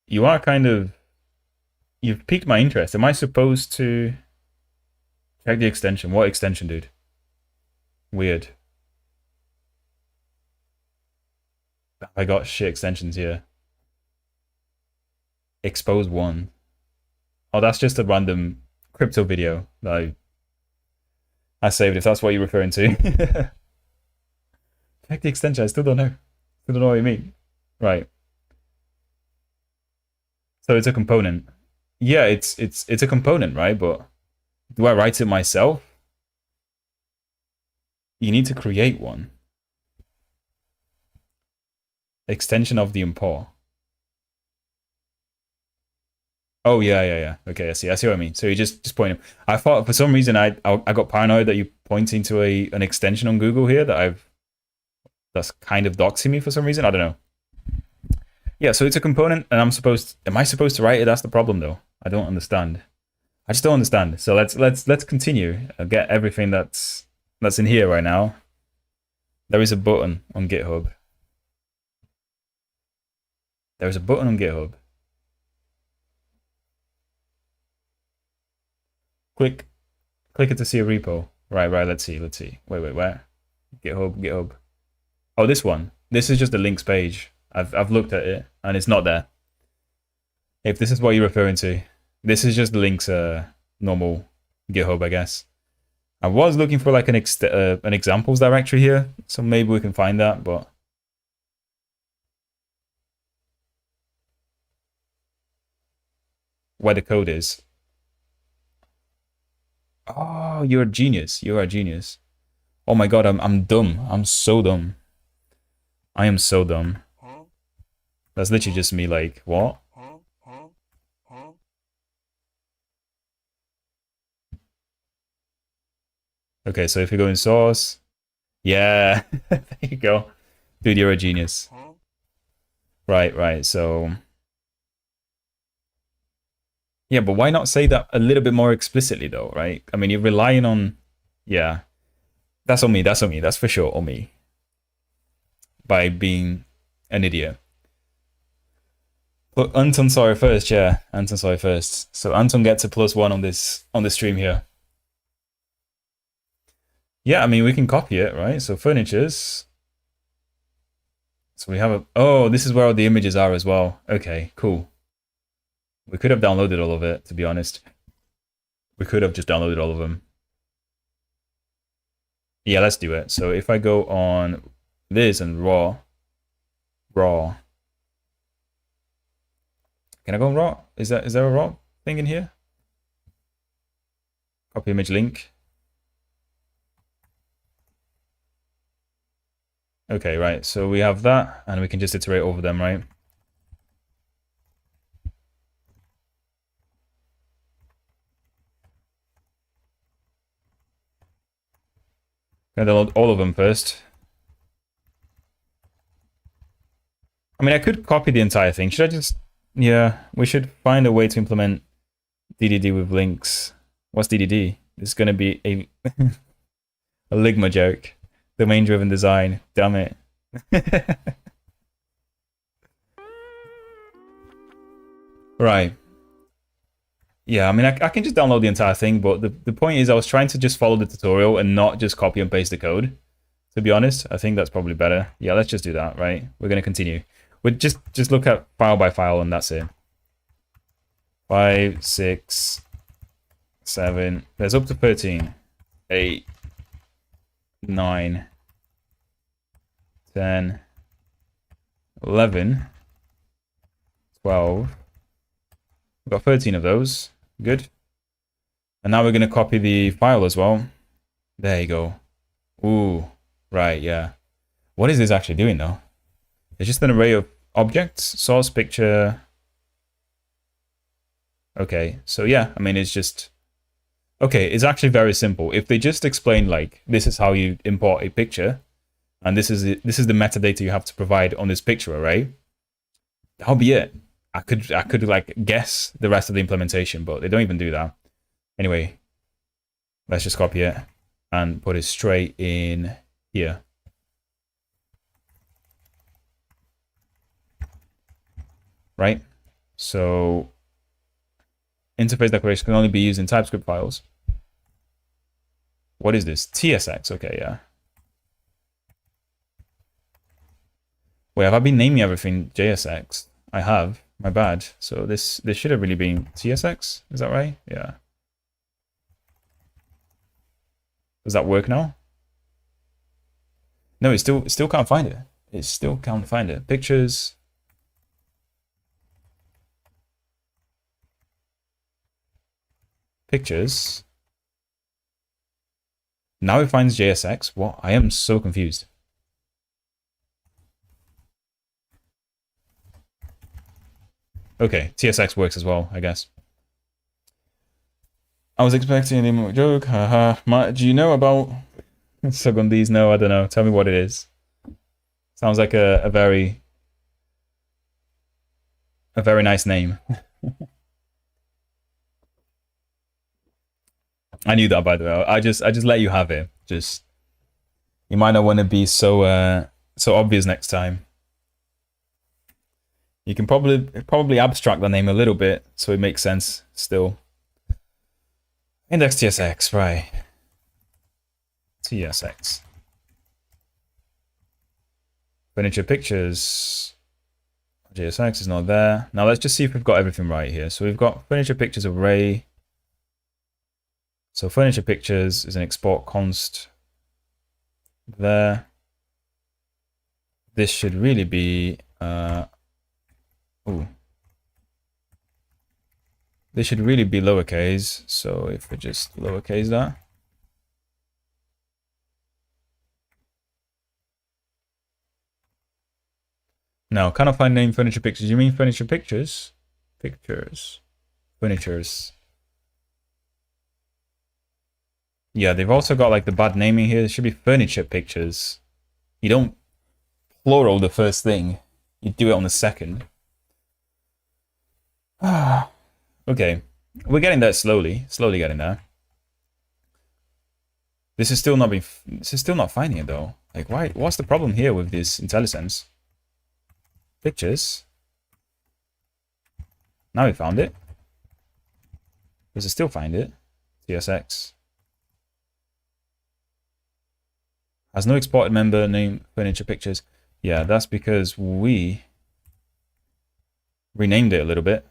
You are kind of, you've piqued my interest. Am I supposed to check the extension? What extension, dude? Weird. I got shit extensions here. Expose one. Oh, that's just a random crypto video that I saved, if that's what you're referring to. Check the extension, I still don't know. Still don't know what you mean. Right. So it's a component. Yeah, it's a component, right? But do I write it myself? You need to create one. Extension of the import. Oh yeah. Okay, I see what I mean. So you just point. I thought for some reason I got paranoid that you're pointing to an extension on Google here that's kind of doxing me for some reason. I don't know. Yeah, so it's a component, and am I supposed to write it? That's the problem, though. I don't understand. I just don't understand. So let's continue. I'll get everything that's in here right now. There is a button on GitHub. There is a button on GitHub. Click it to see a repo. Right. Let's see. Wait. Where? GitHub. Oh, this one. This is just the links page. I've looked at it and it's not there. If this is what you're referring to, this is just the links normal GitHub, I guess. I was looking for like an examples directory here, so maybe we can find that, but where the code is. Oh, you're a genius. You are a genius. Oh my god, I'm dumb. I'm so dumb. I am so dumb. That's literally just me like, what? Okay, so if you go in source, yeah, there you go. Dude, you're a genius. Right, so... Yeah, but why not say that a little bit more explicitly though, right? I mean, you're relying on Yeah, that's on me. That's on me. That's for sure on me. By being an idiot. But Anton sorry first, yeah. Anton sorry first. So Anton gets a +1 on this stream here. Yeah, I mean we can copy it, right? So furnitures. So we have a oh, this is where all the images are as well. Okay, cool. We could have downloaded all of it, to be honest. We could have just downloaded all of them. Yeah, let's do it. So if I go on this and raw. Can I go on raw? Is there a raw thing in here? Copy image link. Okay, right. So we have that, and we can just iterate over them, right? Gonna download all of them first. I mean, I could copy the entire thing. Should I just... Yeah, we should find a way to implement DDD with links. What's DDD? This is going to be a a Ligma joke. Domain-driven design. Damn it. Right. Yeah, I mean, I can just download the entire thing, but the point is I was trying to just follow the tutorial and not just copy and paste the code. To be honest, I think that's probably better. Yeah, let's just do that, right? We're going to continue. We'll just look at file by file and that's it. 5, 6, 7. There's up to 13. 8, 9, 10, 11, 12. We've got 13 of those. Good. And now we're going to copy the file as well. There you go. Ooh, right, yeah. What is this actually doing though? It's just an array of objects, source, picture. Okay, so yeah, I mean, it's just... Okay, it's actually very simple. If they just explain, like, this is how you import a picture, and this is the metadata you have to provide on this picture array, that'll be it. I could like guess the rest of the implementation, but they don't even do that. Anyway, let's just copy it and put it straight in here. Right? So interface declaration can only be used in TypeScript files. What is this? TSX. Okay, yeah. Wait, have I been naming everything JSX? I have. My bad. So this should have really been TSX. Is that right? Yeah. Does that work now? No, it still can't find it. It still can't find it. Pictures. Pictures. Now it finds JSX. What? I am so confused. Okay, TSX works as well, I guess. I was expecting an emote joke. Haha. Do you know about Sugundis? No, I don't know. Tell me what it is. Sounds like a very nice name. I knew that, by the way. I just let you have it. Just you might not want to be so obvious next time. You can probably abstract the name a little bit so it makes sense still. Index TSX, right. TSX. Furniture pictures. JSX is not there. Now let's just see if we've got everything right here. So we've got furniture pictures array. So furniture pictures is an export const there. This should really be this should really be lowercase. So if we just lowercase that. Now, can I find name furniture pictures? You mean furniture pictures? Pictures. Furnitures. Yeah, they've also got like the bad naming here. There should be furniture pictures. You don't plural the first thing. You do it on the second. Okay. We're getting there slowly. Slowly getting there. This is still not finding it though. Like, why? What's the problem here with this IntelliSense? Pictures. Now we found it. Does it still find it? TSX. Has no exported member name furniture pictures. Yeah, that's because we renamed it a little bit.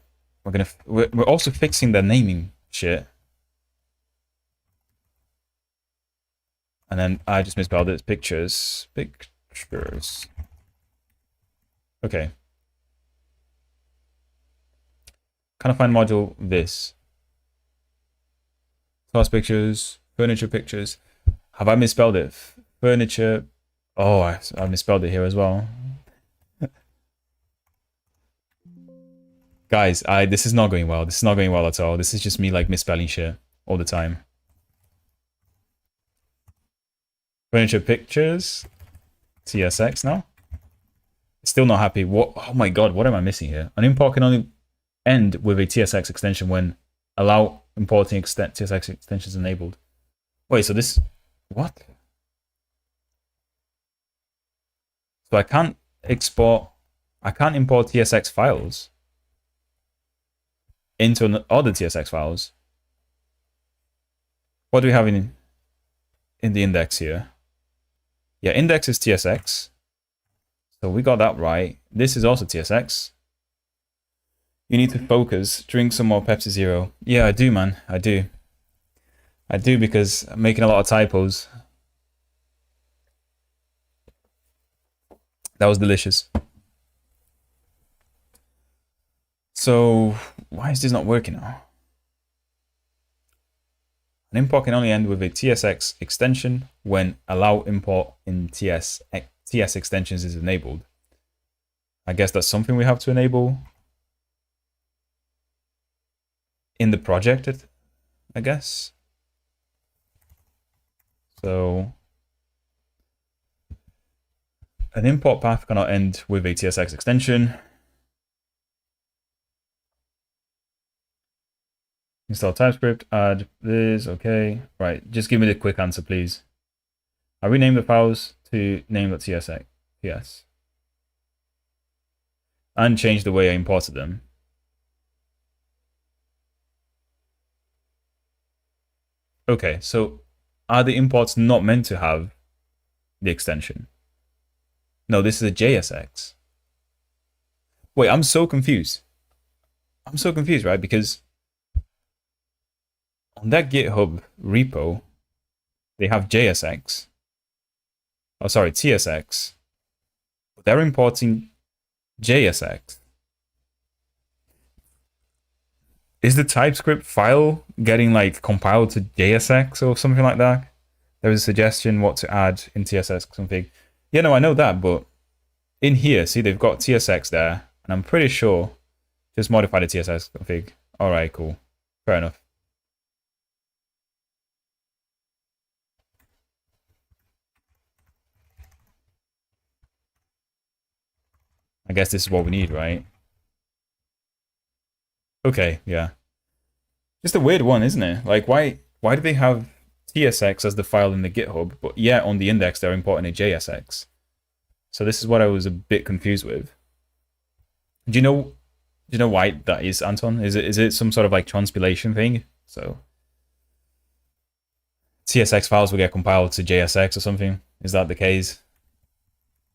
We're also fixing the naming shit. And then I just misspelled it. It's pictures. Pictures. Okay. Can I find module this? Class pictures, furniture pictures. Have I misspelled it? Furniture. Oh, I misspelled it here as well. Guys, this is not going well. This is not going well at all. This is just me like misspelling shit all the time. Furniture pictures. TSX now. Still not happy. What? Oh my god, what am I missing here? An import can only end with a TSX extension when allow importing TSX extensions enabled. Wait, so this... What? So I can't import TSX files into other TSX files. What do we have in the index here? Yeah, index is TSX. So we got that right. This is also TSX. You need to focus. Drink some more Pepsi Zero. Yeah, I do, man. I do. I do, because I'm making a lot of typos. That was delicious. So, why is this not working now? An import can only end with a TSX extension when allow import in TS extensions is enabled. I guess that's something we have to enable in the project, I guess. So an import path cannot end with a TSX extension. Install Typescript, add this, okay. Right, just give me the quick answer, please. I renamed the files to name.tsx, yes. And change the way I imported them. Okay, so are the imports not meant to have the extension? No, this is a JSX. Wait, I'm so confused. I'm so confused, right? Because on that GitHub repo, they have JSX. Oh, sorry, TSX. But they're importing JSX. Is the TypeScript file getting like compiled to JSX or something like that? There was a suggestion what to add in TSX config. Yeah, no, I know that, but in here, see, they've got TSX there, and I'm pretty sure just modify the TSX config. All right, cool. Fair enough. I guess this is what we need, right? Okay, yeah. Just a weird one, isn't it? Like, why do they have TSX as the file in the GitHub, but yeah, on the index they're importing a JSX? So this is what I was a bit confused with. Do you know why that is, Anton? Is it some sort of like transpilation thing? So TSX files will get compiled to JSX or something? Is that the case?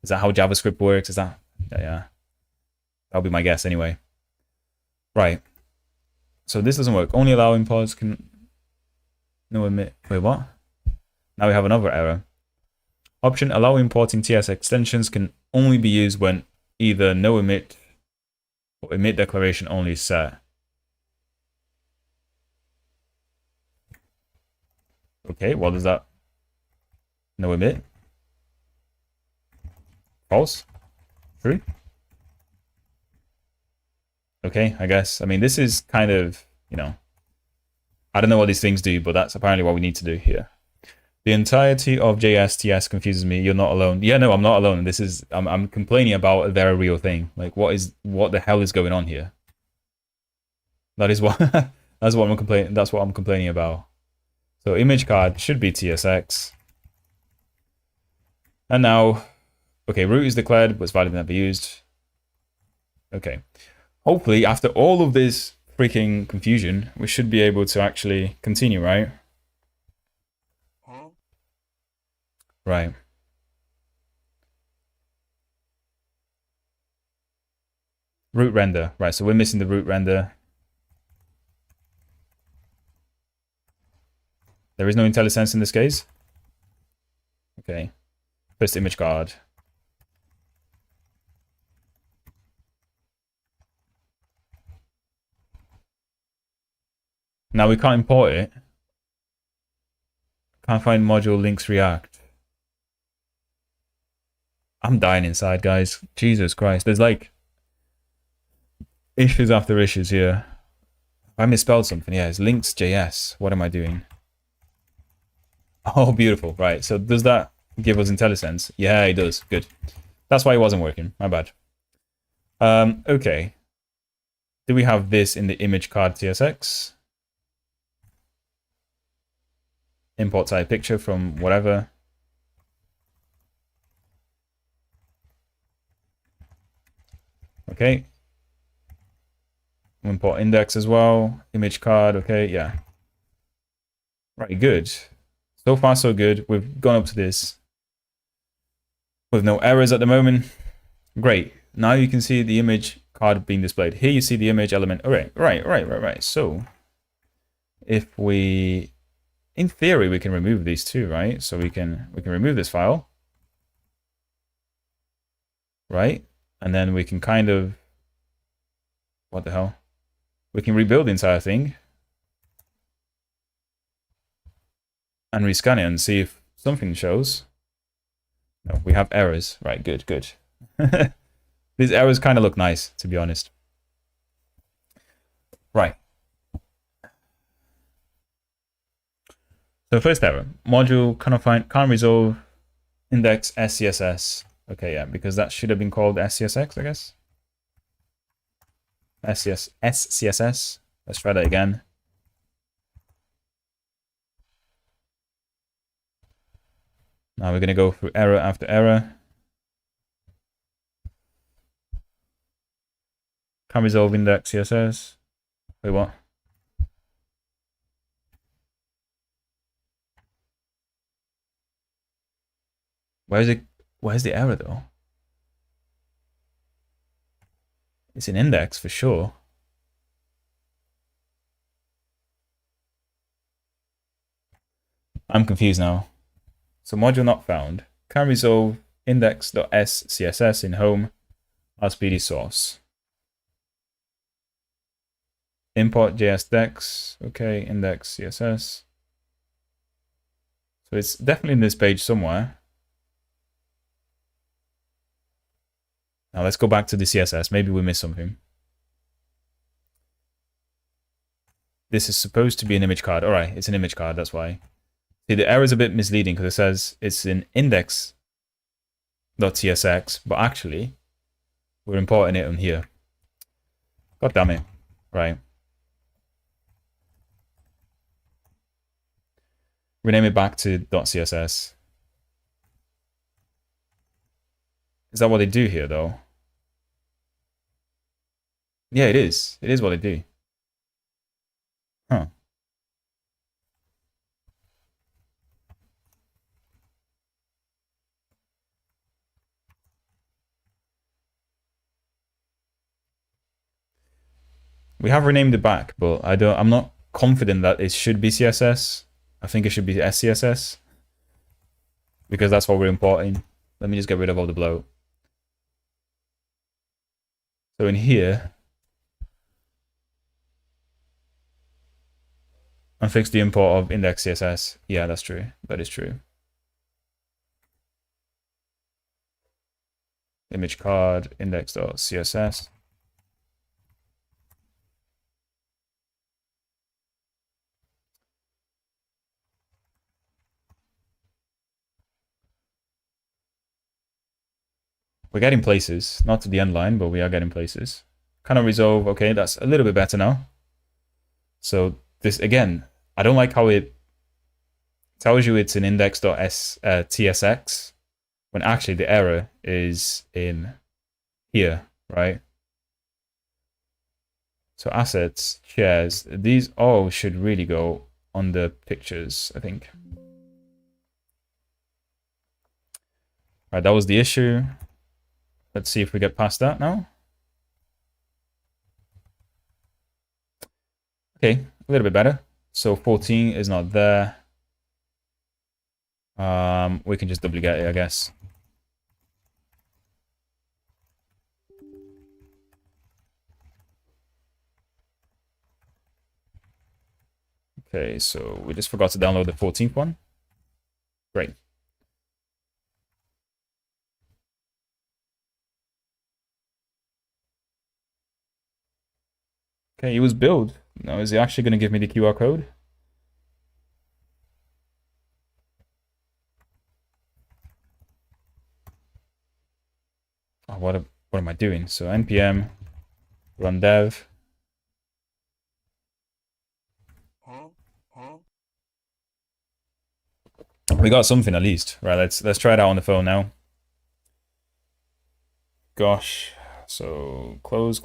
Is that how JavaScript works? Is that... Yeah. That'll be my guess anyway. Right. So this doesn't work. Only allow imports can... No emit... Wait, what? Now we have another error. Option, allow importing TS extensions can only be used when either no emit or emit declaration only is set. Okay, what is that? No emit? False? True? Okay, I guess. I mean, this is kind of, you know, I don't know what these things do, but that's apparently what we need to do here. The entirety of JSTS confuses me. You're not alone. Yeah, no, I'm not alone. This is, I'm complaining about a very real thing. Like, what the hell is going on here? That is what, that's what I'm complaining about. So image card should be TSX. And now, okay, root is declared, but it's valid never used. Okay. Hopefully, after all of this freaking confusion, we should be able to actually continue, right? Right. Root render. Right, so we're missing the root render. There is no IntelliSense in this case. Okay. First image card. Now we can't import it. Can't find module Lynx React. I'm dying inside, guys. Jesus Christ. There's like issues after issues here. I misspelled something. Yeah, it's Lynx.js. What am I doing? Oh, beautiful. Right. So does that give us IntelliSense? Yeah, it does. Good. That's why it wasn't working. My bad. Okay. Do we have this in the image card TSX? Import type picture from whatever. Okay. Import index as well. Image card. Okay. Yeah. Right. Good. So far, so good. We've gone up to this with no errors at the moment. Great. Now you can see the image card being displayed. Here you see the image element. All right. Right. So if we, in theory, we can remove these two, right? So we can remove this file, right? And then we can kind of, what the hell? We can rebuild the entire thing and rescan it and see if something shows. No, we have errors. Right, good. These errors kind of look nice, to be honest. Right. So first error, module can't resolve index SCSS. Okay, yeah, because that should have been called SCSX, I guess. SCSS. Let's try that again. Now we're going to go through error after error. Can't resolve index CSS. Wait, what? Where's the error though? It's an index for sure. I'm confused now. So module not found. Can resolve index.scss in home as PD source. Import JSDex. Okay, index CSS. So it's definitely in this page somewhere. Now let's go back to the CSS. Maybe we missed something. This is supposed to be an image card. All right, it's an image card. That's why. See, the error is a bit misleading because it says it's in index.tsx, but actually we're importing it on here. God damn it. Right. Rename it back to .css. Is that what they do here, though? Yeah, it is. It is what they do. Huh. We have renamed it back, but I'm not confident that it should be CSS. I think it should be SCSS because that's what we're importing. Let me just get rid of all the bloat. So in here, and fix the import of index CSS. Yeah, that's true. That is true. Image card index.css. We're getting places, not to the end line, but we are getting places. Kind of resolve. Okay, that's a little bit better now. So this, again, I don't like how it tells you it's in index.tsx, when actually the error is in here, right? So assets, shares, these all should really go on the pictures, I think. Right, that was the issue. Let's see if we get past that now. Okay, a little bit better. So 14 is not there. We can just duplicate it, I guess. Okay, so we just forgot to download the 14th one. Great. Okay, it was build. Now, is it actually going to give me the QR code? Oh, what am I doing? So npm run dev. We got something at least, right? Let's try it out on the phone now. Gosh, so close.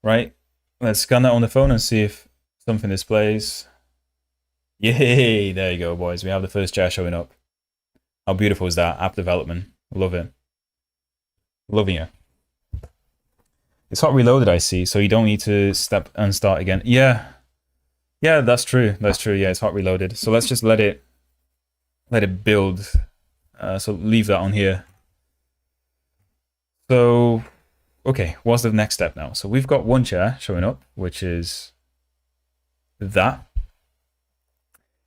Right, let's scan that on the phone and see if something displays. Yay! There you go, boys. We have the first chair showing up. How beautiful is that? App development. Love it. Loving it. It's hot reloaded, I see, so you don't need to step and start again. Yeah, that's true. That's true. Yeah, it's hot reloaded. So let's just let it build. So leave that on here. So, okay, what's the next step now? So we've got one chair showing up, which is that.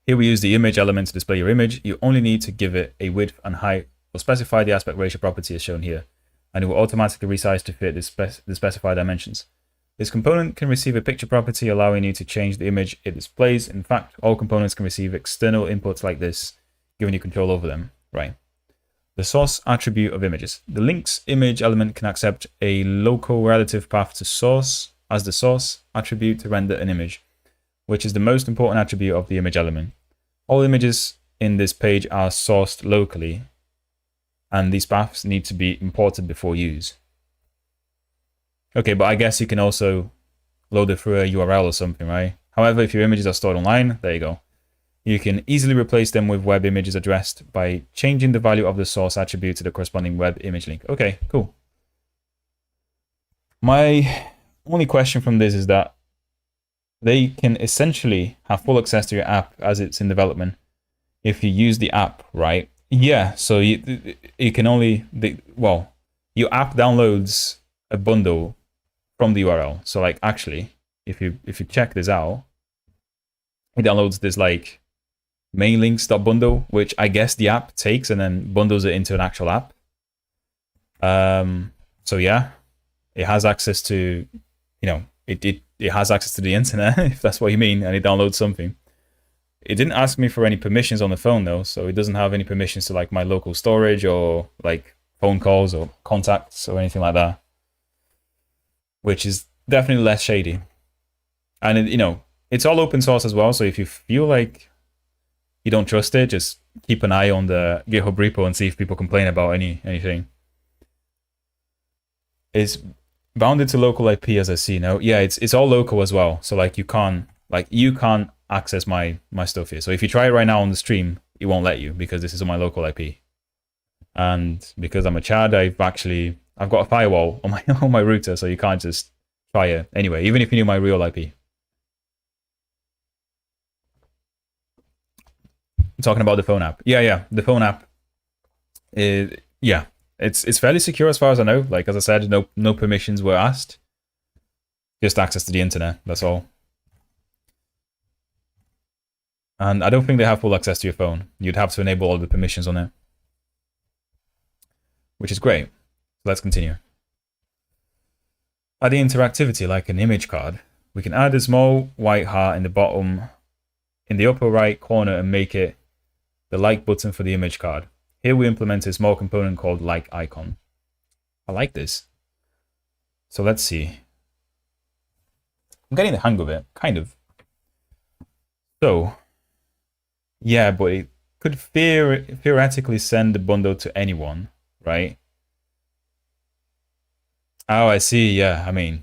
Here we use the image element to display your image. You only need to give it a width and height, or specify the aspect ratio property as shown here, and it will automatically resize to fit the specified dimensions. This component can receive a picture property, allowing you to change the image it displays. In fact, all components can receive external inputs like this, giving you control over them, right? The source attribute of images. The Lynx image element can accept a local relative path to source as the source attribute to render an image, which is the most important attribute of the image element. All images in this page are sourced locally, and these paths need to be imported before use. Okay, but I guess you can also load it through a URL or something, right? However, if your images are stored online, there you go. You can easily replace them with web images addressed by changing the value of the source attribute to the corresponding web image link. Okay, cool. My only question from this is that they can essentially have full access to your app as it's in development if you use the app, right? Yeah, so you can only, your app downloads a bundle from the URL. So like actually, if you check this out, it downloads this like main links.bundle, which I guess the app takes and then bundles it into an actual app. So yeah, it has access to, it has access to the internet, if that's what you mean, and it downloads something. It didn't ask me for any permissions on the phone though, so it doesn't have any permissions to like my local storage or like phone calls or contacts or anything like that, which is definitely less shady. And it's all open source as well, so if you feel like you don't trust it, just keep an eye on the GitHub repo and see if people complain about anything. It's bounded to local IP as I see now. Yeah, it's all local as well. So like you can't access my stuff here. So if you try it right now on the stream, it won't let you because this is on my local IP. And because I'm a Chad, I've got a firewall on my on my router, so you can't just try it anyway, even if you knew my real IP. I'm talking about the phone app. Yeah, the phone app. It's fairly secure as far as I know. Like as I said, no permissions were asked. Just access to the internet. That's all. And I don't think they have full access to your phone. You'd have to enable all the permissions on it, which is great. Let's continue. Adding interactivity like an image card. We can add a small white heart in the upper right corner and make it the like button for the image card. Here we implement a small component called like icon. I like this. So let's see. I'm getting the hang of it, kind of. So, yeah, but it could theoretically send the bundle to anyone, right? Oh, I see. Yeah, I mean,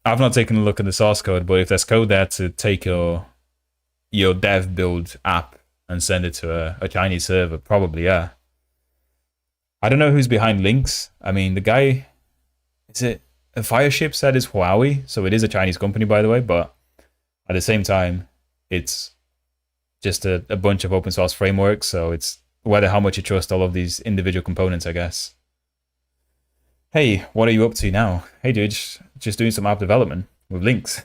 I've not taken a look at the source code, but if there's code there to take your dev build app and send it to a Chinese server, probably, yeah. I don't know who's behind Lynx. I mean, the guy, is it Fireship said is Huawei, so it is a Chinese company, by the way, but at the same time, it's just a bunch of open source frameworks, so it's whether how much you trust all of these individual components, I guess. Hey, what are you up to now? Hey, dude, just doing some app development with Lynx.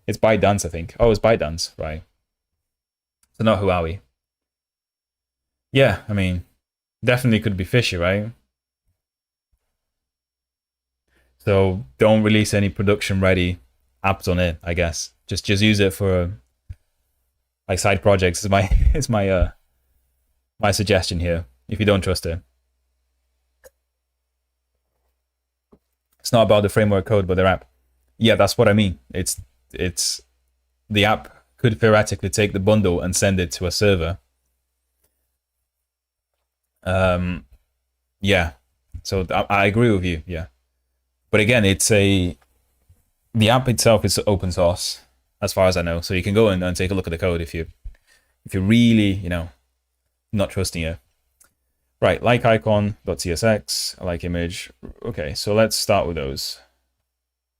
It's ByteDance, I think. Oh, it's ByteDance, right. So not Huawei. Yeah, I mean, definitely could be fishy, right? So don't release any production ready apps on it, I guess. Just use it for like side projects is my is my suggestion here, if you don't trust it. It's not about the framework code, but their app. Yeah, that's what I mean. It's the app could theoretically take the bundle and send it to a server. Yeah. So I agree with you. Yeah. But again, the app itself is open source, as far as I know. So you can go and take a look at the code if you're really, not trusting it. Right, like icon.csx, like image. Okay, so let's start with those.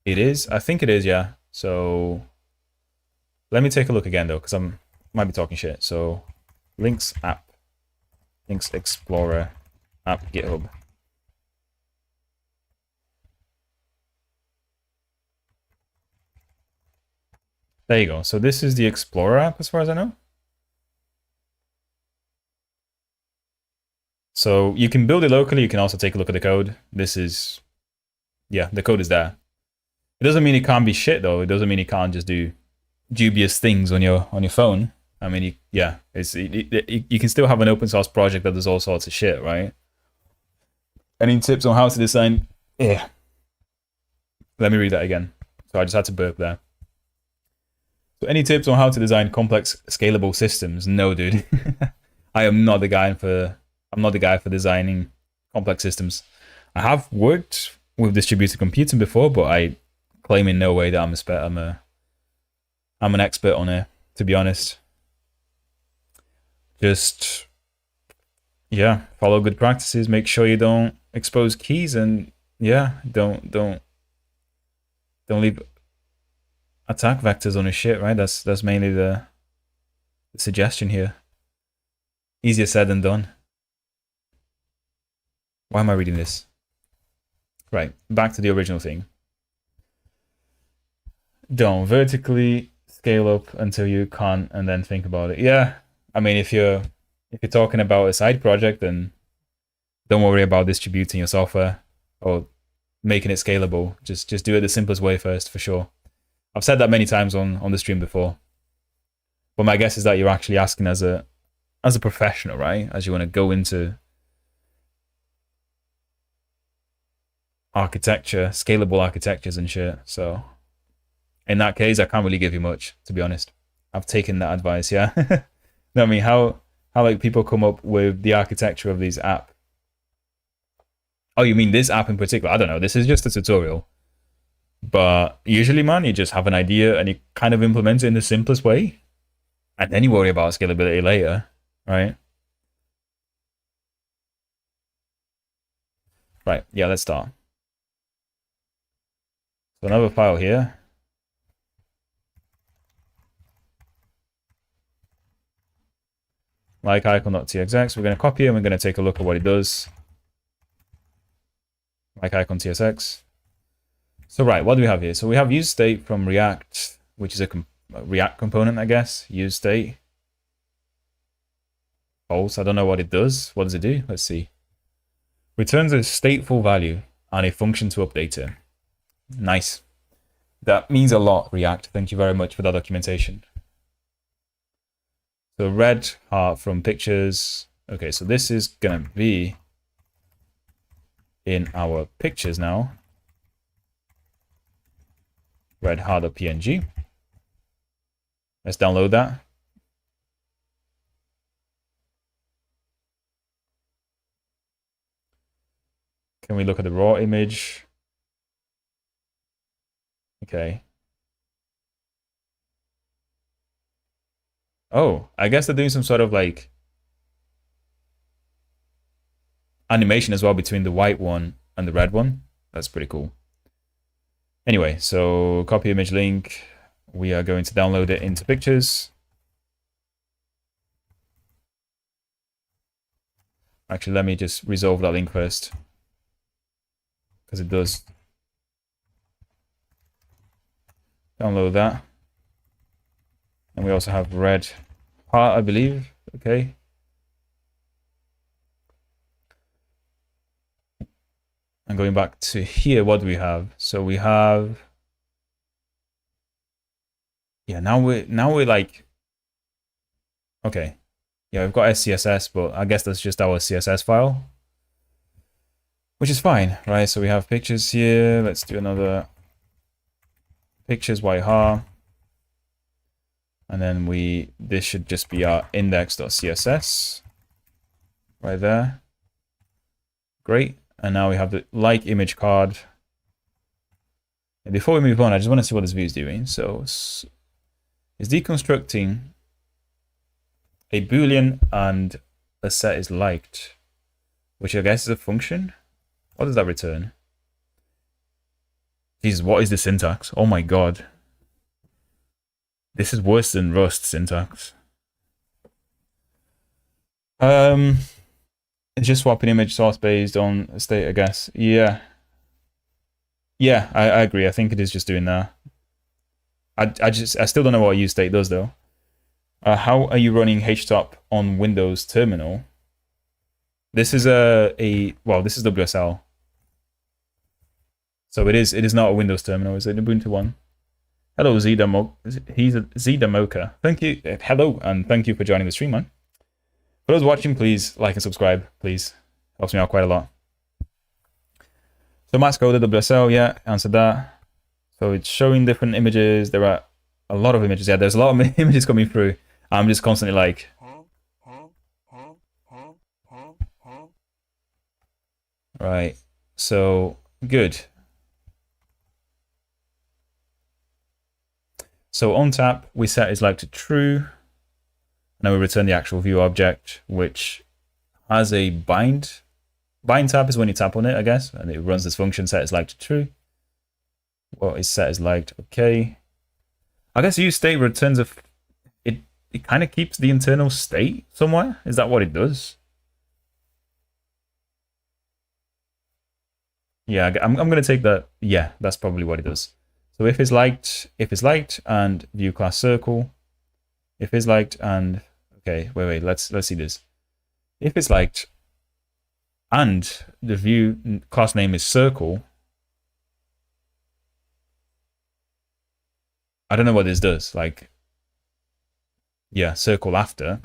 It is? I think it is, yeah. So let me take a look again though, because I might be talking shit. So Lynx app, Lynx Explorer app GitHub. There you go. So this is the Explorer app as far as I know. So you can build it locally. You can also take a look at the code. This is, yeah, the code is there. It doesn't mean it can't be shit though. It doesn't mean it can't just do dubious things on your phone. I mean, you can still have an open source project that does all sorts of shit, right? Any tips on how to design? Yeah. Let me read that again. So I just had to burp there. So any tips on how to design complex, scalable systems? No, dude. I am not the guy for. I'm not the guy for designing complex systems. I have worked with distributed computing before, but I claim in no way that I'm an expert on it, to be honest. Just, yeah, follow good practices. Make sure you don't expose keys, and yeah, don't leave attack vectors on your shit, right? That's mainly the suggestion here. Easier said than done. Why am I reading this? Right, back to the original thing. Don't vertically scale up until you can't, and then think about it. Yeah, I mean, if you're talking about a side project, then don't worry about distributing your software or making it scalable. Just do it the simplest way first, for sure. I've said that many times on the stream before. But my guess is that you're actually asking as a professional, right? As you want to go into architecture, scalable architectures and shit. So in that case, I can't really give you much, to be honest. I've taken that advice, yeah. No, I mean, how like people come up with the architecture of these app? Oh, you mean this app in particular? I don't know. This is just a tutorial. But usually, man, you just have an idea and you kind of implement it in the simplest way. And then you worry about scalability later, right? Right, yeah, let's start. So another file here. Like icon.tsx. We're going to copy it and we're going to take a look at what it does. Like icon.tsx. So right, what do we have here? So we have useState from React, which is a React component, I guess. useState. False. I don't know what it does. What does it do? Let's see. Returns a stateful value and a function to update it. Nice. That means a lot, React. Thank you very much for that documentation. So red heart from pictures. Okay, so this is going to be in our pictures now. Red heart.png. Let's download that. Can we look at the raw image? Okay. Oh, I guess they're doing some sort of like animation as well between the white one and the red one. That's pretty cool. Anyway, so copy image link. We are going to download it into pictures. Actually, let me just resolve that link first, because it does download that. And we also have red heart, I believe. Okay. And going back to here, what do we have? So we have, yeah, now we're like, okay. Yeah, we've got SCSS, but I guess that's just our CSS file, which is fine, right? So we have pictures here. Let's do another pictures white heart. And then this should just be our index.css right there. Great. And now we have the like image card. And before we move on, I just want to see what this view is doing. So it's deconstructing a Boolean and a set is liked, which I guess is a function. What does that return? Jesus, what is the syntax? Oh my god. This is worse than Rust syntax. It's just swapping image source based on state, I guess. Yeah. Yeah, I agree. I think it is just doing that. I still don't know what use state does though. How are you running htop on Windows terminal? This is well, this is WSL. So it is not a Windows terminal. Is it an Ubuntu one? Hello, he's Zidamoka. Thank you. Hello, and thank you for joining the stream, man. For those watching, please like and subscribe, please. Helps me out quite a lot. So Max coded WSL, yeah, answered that. So it's showing different images. There are a lot of images. Yeah, there's a lot of images coming through. I'm just constantly like, right. So good. So on tap, we set is like to true. Now we return the actual view object, which has a bind. Bind tap is when you tap on it, I guess, and it runs this function set is like to true. What is set is liked? Okay. I guess use state returns it kind of keeps the internal state somewhere. Is that what it does? Yeah, I'm gonna take that. Yeah, that's probably what it does. So if it's liked, and view class circle, if it's liked and okay, wait, let's see this. If it's liked and the view class name is circle, I don't know what this does. Like, yeah, circle after.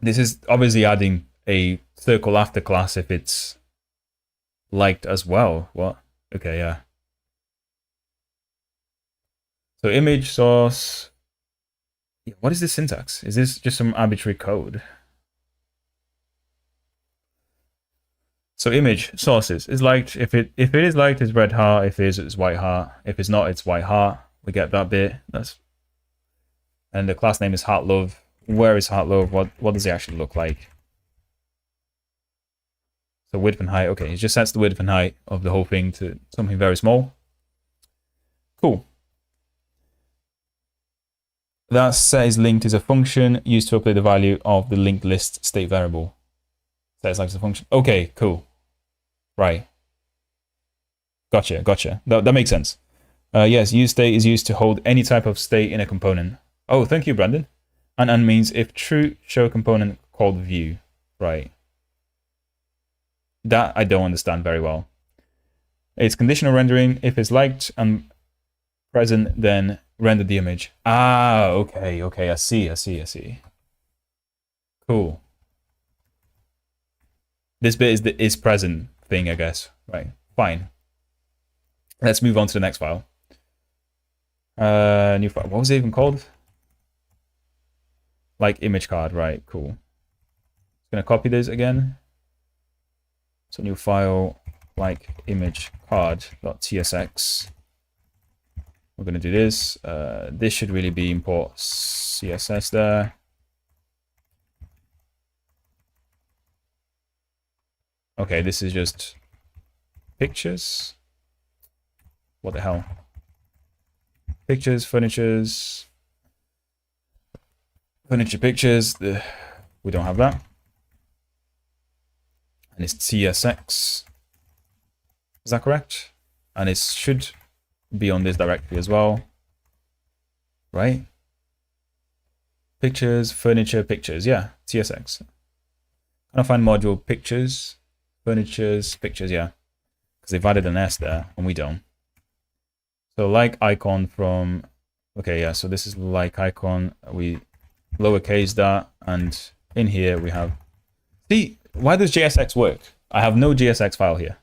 This is obviously adding a circle after class if it's liked as well. What? Okay, yeah. So image source. What is this syntax? Is this just some arbitrary code? So image sources is liked. If it is liked, it's red heart. If it is, it's white heart. If it's not, it's white heart. We get that bit. And the class name is heart love. Where is heart love? What does it actually look like? So width and height. Okay, it just sets the width and height of the whole thing to something very small. Cool. That set is linked is a function used to update the value of the linked list state variable. Set is like a function. Okay, cool. Right. Gotcha. That makes sense. Yes, use state is used to hold any type of state in a component. Oh, thank you, Brandon. And means if true, show a component called view. Right. That I don't understand very well. It's conditional rendering. If it's liked and present, then render the image. Ah, okay. I see. Cool. This bit is the is present thing, I guess. Right. Fine. Let's move on to the next file. New file. What was it even called? Like image card, right? Cool. Gonna copy this again. So new file, like image card.tsx. We're gonna do this. This should really be import CSS there. Okay, this is just pictures. What the hell? Pictures, furnitures, furniture pictures. We don't have that. And it's TSX. Is that correct? And it should be on this directory as well, right? Pictures, furniture, pictures. Yeah, TSX. Can I find module pictures, furnitures, pictures? Yeah, because they've added an S there and we don't. So like icon from, okay, yeah, so this is like icon. We lowercase that, and in here we have, see, why does JSX work? I have no JSX file here.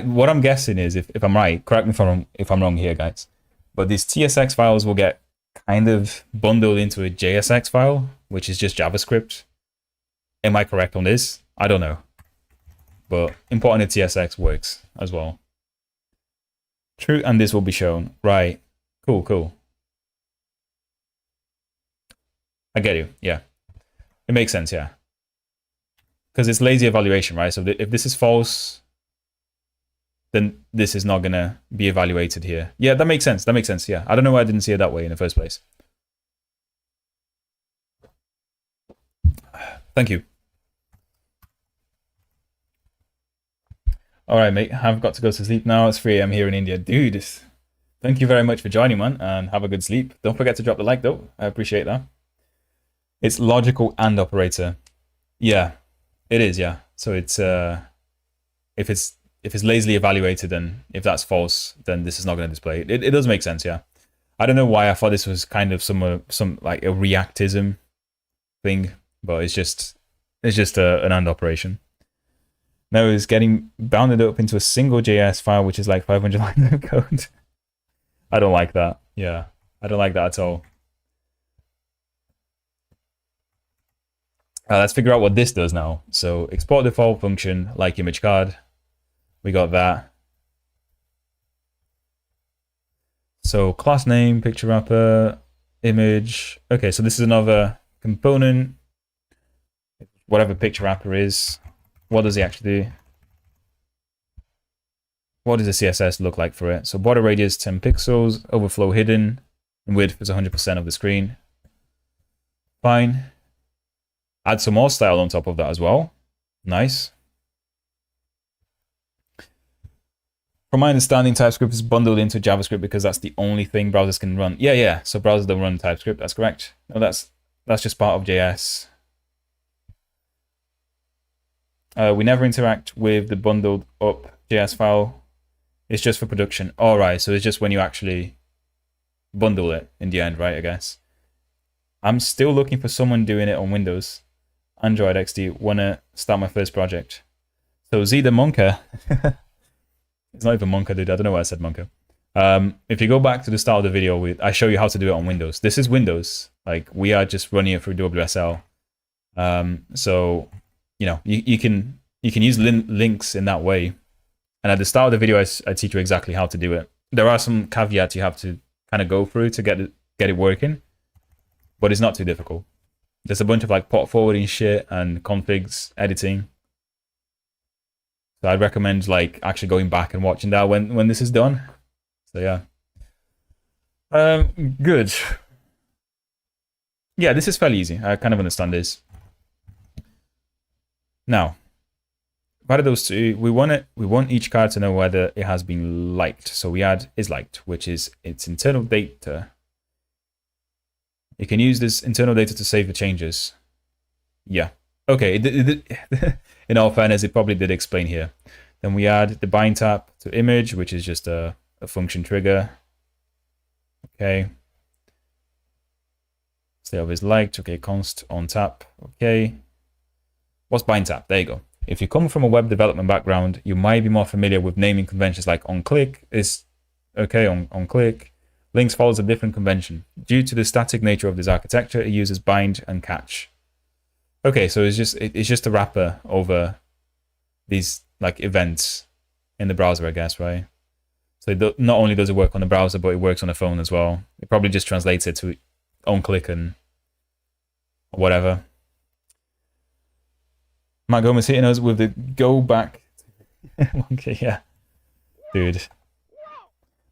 What I'm guessing is, if I'm right, correct me if I'm wrong here, guys, but these TSX files will get kind of bundled into a JSX file, which is just JavaScript. Am I correct on this? I don't know. But importing a TSX works as well. True, and this will be shown. Right. Cool, cool. I get you, yeah. It makes sense, yeah. Because it's lazy evaluation, right? So if this is false, then this is not going to be evaluated here. Yeah, that makes sense. That makes sense, yeah. I don't know why I didn't see it that way in the first place. Thank you. All right, mate. I've got to go to sleep now. It's 3 AM here in India. Dude, thank you very much for joining, man, and have a good sleep. Don't forget to drop the like, though. I appreciate that. It's logical and operator. Yeah, it is, yeah. So it's if it's lazily evaluated, then if that's false, then this is not going to display. It does make sense, yeah. I don't know why I thought this was kind of some like a reactism thing, but it's just an AND operation. No, it's getting bounded up into a single JS file, which is like 500 lines of code. I don't like that. Yeah, I don't like that at all. Let's figure out what this does now. So export default function like image card. We got that. So class name, picture wrapper, image. Okay, so this is another component. Whatever picture wrapper is. What does it actually do? What does the CSS look like for it? So border radius 10 pixels, overflow hidden, and width is 100% of the screen. Fine. Add some more style on top of that as well. Nice. From my understanding, TypeScript is bundled into JavaScript because that's the only thing browsers can run. Yeah. So browsers don't run TypeScript. That's correct. No, that's just part of JS. We never interact with the bundled up JS file. It's just for production. All right. So it's just when you actually bundle it in the end, right? I guess. I'm still looking for someone doing it on Windows. Android XD, wanna start my first project. So Z the Monka, it's not even Monka, dude. I don't know why I said Monka. If you go back to the start of the video, I show you how to do it on Windows. This is Windows. Like we are just running it through WSL. So you know you can use Lynx in that way. And at the start of the video, I teach you exactly how to do it. There are some caveats you have to kind of go through to get it working, but it's not too difficult. There's a bunch of like port forwarding shit and configs editing. So I'd recommend like actually going back and watching that when this is done. So yeah. Good. Yeah, this is fairly easy. I kind of understand this. Now, out of those two, we want each card to know whether it has been liked. So we add is liked, which is its internal data. You can use this internal data to save the changes. Yeah. Okay. In all fairness, it probably did explain here. Then we add the bind tap to image, which is just a function trigger. Okay. Stay of is liked. Okay. Const on tap. Okay. What's bind tap? There you go. If you come from a web development background, you might be more familiar with naming conventions like on click. Is Okay, on click. Lynx follows a different convention. Due to the static nature of this architecture, it uses bind and catch. Okay, so it's just a wrapper over these like events in the browser, I guess, right? So not only does it work on the browser, but it works on the phone as well. It probably just translates it to on click and whatever. Matt Gomez hitting us with the go back. Okay, yeah. Dude.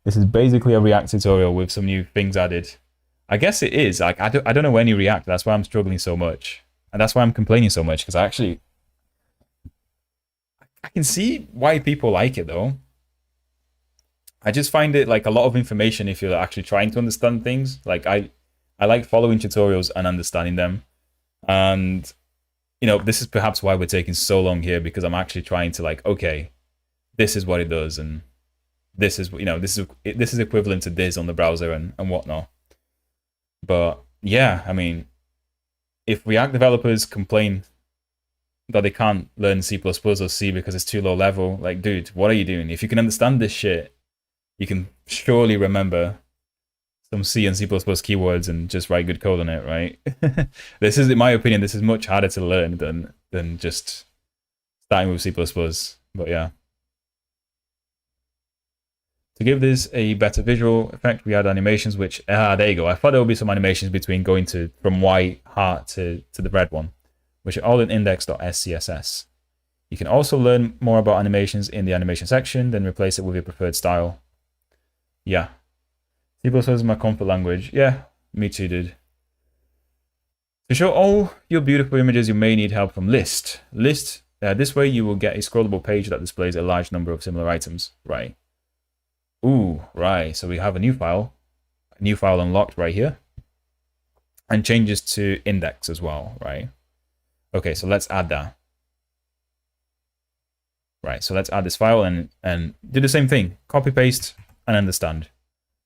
This is basically a React tutorial with some new things added. I guess it is. Like I don't know any React. That's why I'm struggling so much. And that's why I'm complaining so much, because I can see why people like it though. I just find it like a lot of information if you're actually trying to understand things. Like I like following tutorials and understanding them. And you know, this is perhaps why we're taking so long here, because I'm actually trying to like, okay, this is what it does, and this is, you know, this is equivalent to this on the browser and whatnot. But yeah, I mean, if React developers complain that they can't learn C++ or C because it's too low level, like, dude, what are you doing? If you can understand this shit, you can surely remember some C and C++ keywords and just write good code on it, right? This is, in my opinion, this is much harder to learn than just starting with C++. But yeah. To give this a better visual effect, we add animations, which, there you go. I thought there would be some animations between going from white heart to the red one, which are all in index.scss. You can also learn more about animations in the animation section, then replace it with your preferred style. Yeah. C++ is my comfort language. Yeah, me too, dude. To show all your beautiful images, you may need help from list. This way you will get a scrollable page that displays a large number of similar items, right? Ooh, right. So we have a new file unlocked right here, and changes to index as well, right? Okay, so let's add that. Right, so let's add this file and do the same thing. Copy, paste, and understand.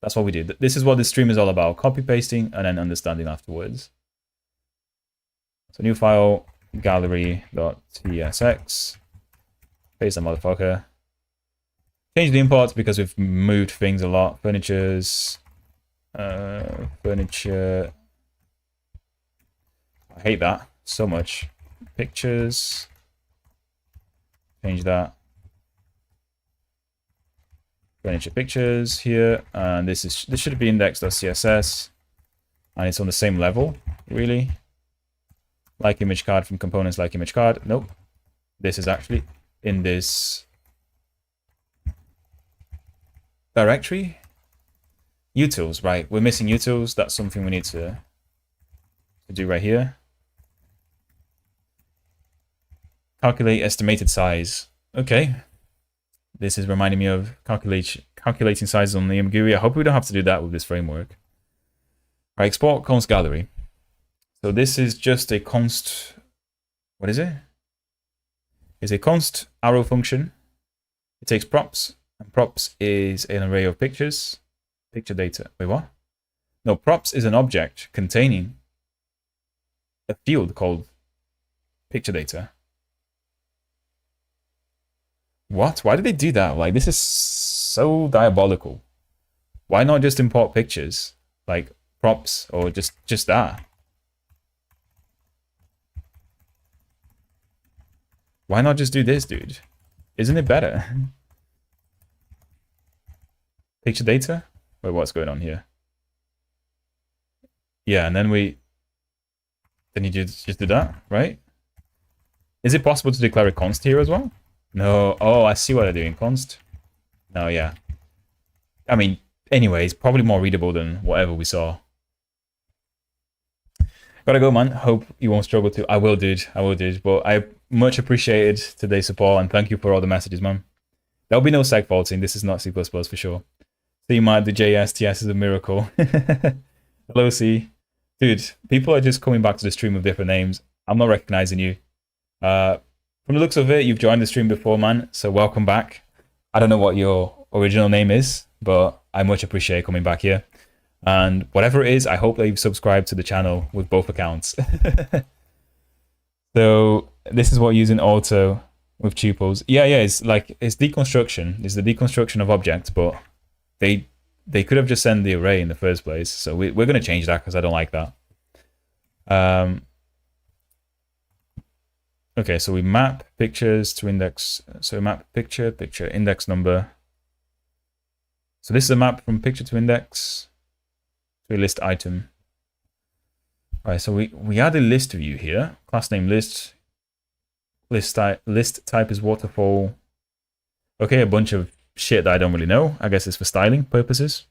That's what we did. This is what this stream is all about. Copy, pasting, and then understanding afterwards. So new file, gallery.tsx. Paste that motherfucker. Change the imports because we've moved things a lot. Furniture. I hate that so much. Pictures. Change that. Furniture pictures here, and this should be index.css, and it's on the same level, really. Like image card from components, like image card. Nope. This is actually in this directory. Utils, right? We're missing utils. That's something we need to do right here. Calculate estimated size. Okay. This is reminding me of calculating sizes on the GUI. I hope we don't have to do that with this framework. Right, export const gallery. So this is just a const. What is it? It's a const arrow function. It takes props, and props is an array of pictures. Picture data. Wait, what? No, props is an object containing a field called picture data. What? Why did they do that? Like, this is so diabolical. Why not just import pictures? Like, props, or just that? Why not just do this, dude? Isn't it better? Picture data? Wait, what's going on here? Yeah, and then you just do that, right? Is it possible to declare a const here as well? No. Oh, I see what they're doing. Const. No, yeah. I mean, anyways, probably more readable than whatever we saw. Gotta go, man. Hope you won't struggle to. I will, dude. I will, dude. But I much appreciated today's support, and thank you for all the messages, man. There'll be no seg faulting. This is not C++ for sure. C mod, the JSTS is a miracle. Hello, C. Dude, people are just coming back to the stream with different names. I'm not recognizing you. From the looks of it, you've joined the stream before, man, so welcome back. I don't know what your original name is, but I much appreciate coming back here. And whatever it is, I hope that you've subscribed to the channel with both accounts. So this is what using auto with tuples. Yeah, it's deconstruction. It's the deconstruction of objects, but they could have just sent the array in the first place. So we're going to change that because I don't like that. Okay, so we map pictures to index. So map picture, index number. So this is a map from picture to index to a list item. All right, so we add a list view here. Class name list. List type is waterfall. Okay, a bunch of shit that I don't really know. I guess it's for styling purposes.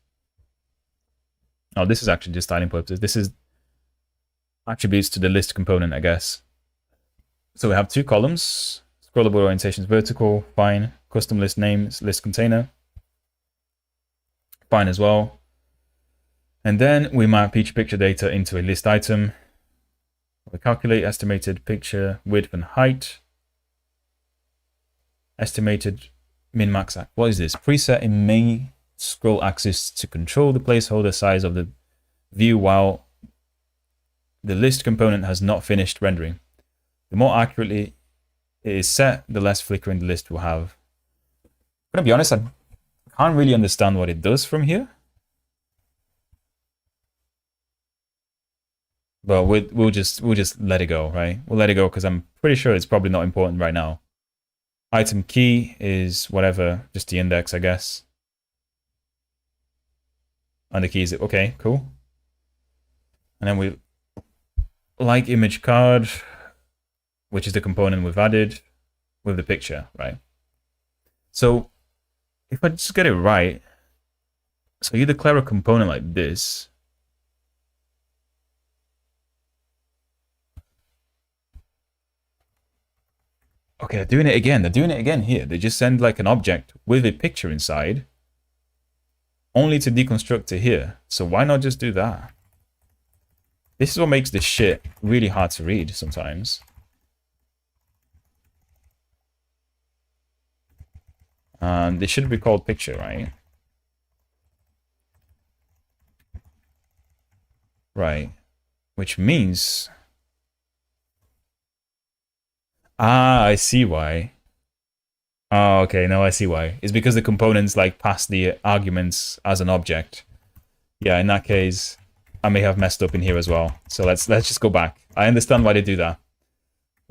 Oh, this is actually just styling purposes. This is attributes to the list component, I guess. So we have two columns. Scrollable orientation is vertical, fine. Custom list name is list container, fine as well. And then we map each picture data into a list item. We calculate estimated picture width and height. Estimated min-max. What is this? Preset in main scroll axis to control the placeholder size of the view while the list component has not finished rendering. The more accurately it is set, the less flickering the list will have. I'm gonna be honest, I can't really understand what it does from here. But we'll just let it go, right? We'll let it go because I'm pretty sure it's probably not important right now. Item key is whatever, just the index, I guess. And the key is okay, cool. And then we like image card, which is the component we've added with the picture, right? So if I just get it right, so you declare a component like this. Okay, they're doing it again. They're doing it again here. They just send like an object with a picture inside, only to deconstruct it here. So why not just do that? This is what makes this shit really hard to read sometimes. And this should be called picture, right? Right. Which means... Ah, I see why. Oh, okay, no, I see why. It's because the components like pass the arguments as an object. Yeah, in that case, I may have messed up in here as well. So let's just go back. I understand why they do that.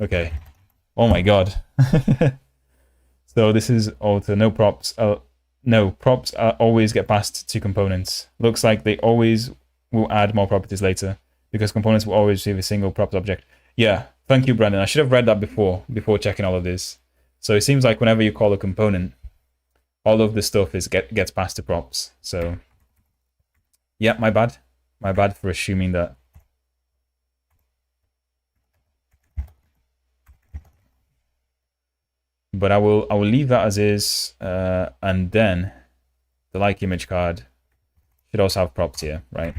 Okay. Oh my god. So this is alter no props. No, props always get passed to components. Looks like they always will add more properties later because components will always receive a single props object. Yeah, thank you, Brandon. I should have read that before checking all of this. So it seems like whenever you call a component, all of the stuff gets passed to props. So yeah, my bad. My bad for assuming that. But I will leave that as is, and then the like image card should also have props here, right?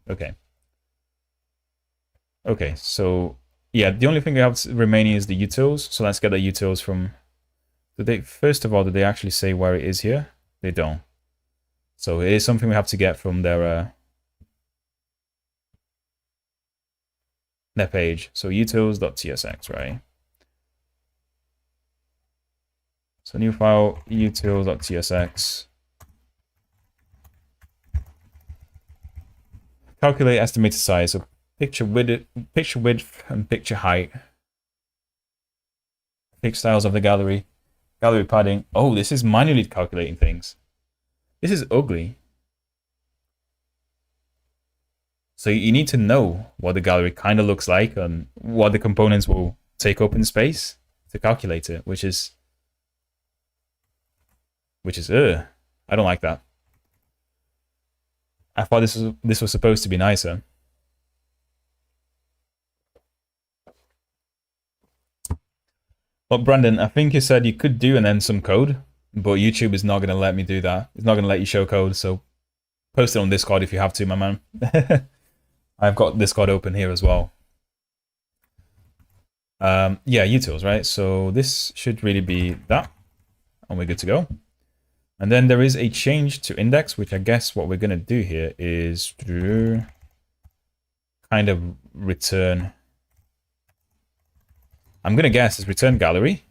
Okay. Okay, so yeah, the only thing we have remaining is the utils. So let's get the utils from. First of all, did they actually say where it is here? They don't. So it is something we have to get from their page. So utils.tsx, right? So new file utils.tsx. Calculate estimated size. So picture width and picture height. Pick styles of the gallery. Gallery padding. Oh, this is manually calculating things. This is ugly. So you need to know what the gallery kind of looks like and what the components will take up in space to calculate it, which is I don't like that. I thought this was supposed to be nicer. But Brandon, I think you said you could do and then some code, but YouTube is not going to let me do that. It's not going to let you show code, so post it on Discord if you have to, my man. I've got Discord open here as well. Yeah, utils, right? So this should really be that, and we're good to go. And then there is a change to index, which I guess what we're going to do here is to kind of return. I'm going to guess is return gallery.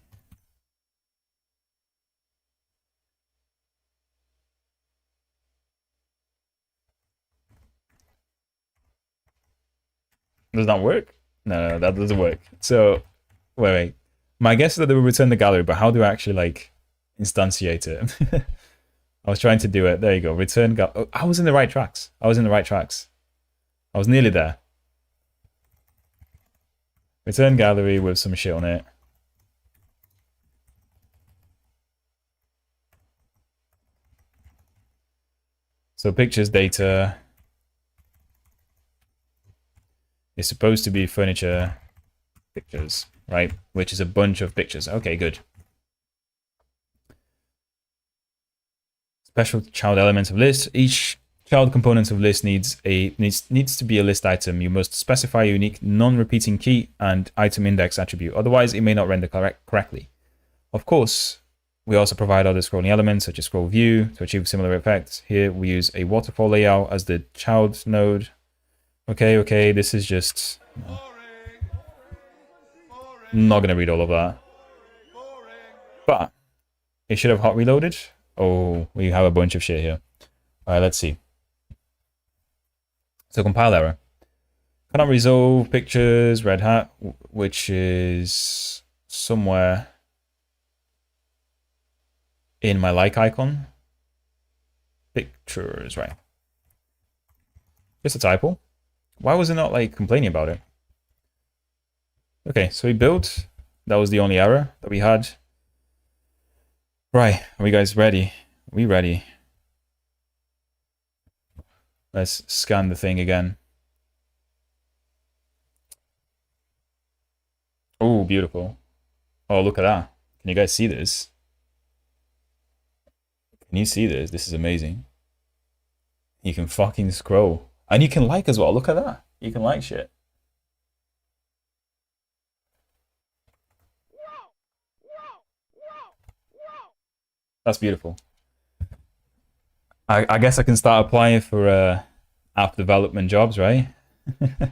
Does that work? No, that doesn't work. So, wait. My guess is that they will return the gallery, but how do I actually, like, instantiate it? I was trying to do it. There you go. Return gallery. Oh, I was in the right tracks. I was nearly there. Return gallery with some shit on it. So pictures data is supposed to be furniture pictures, right? Which is a bunch of pictures. Okay, good. Special child elements of list. Each child component of list needs to be a list item. You must specify a unique non-repeating key and item index attribute. Otherwise, it may not render correctly. Of course, we also provide other scrolling elements such as scroll view to achieve similar effects. Here we use a waterfall layout as the child node. Okay, this is just... I'm not going to read all of that. But it should have hot reloaded. Oh, we have a bunch of shit here. All right, let's see. So compile error. Cannot resolve pictures, red hat, which is somewhere in my like icon. Pictures, right. Just a typo. Why was it not like complaining about it? Okay, so we built. That was the only error that we had. Right, are we guys ready? Are we ready? Let's scan the thing again. Oh, beautiful. Oh, look at that. Can you guys see this? Can you see this? This is amazing. You can fucking scroll. And you can like as well. Look at that. You can like shit. That's beautiful. I guess I can start applying for app development jobs, right? I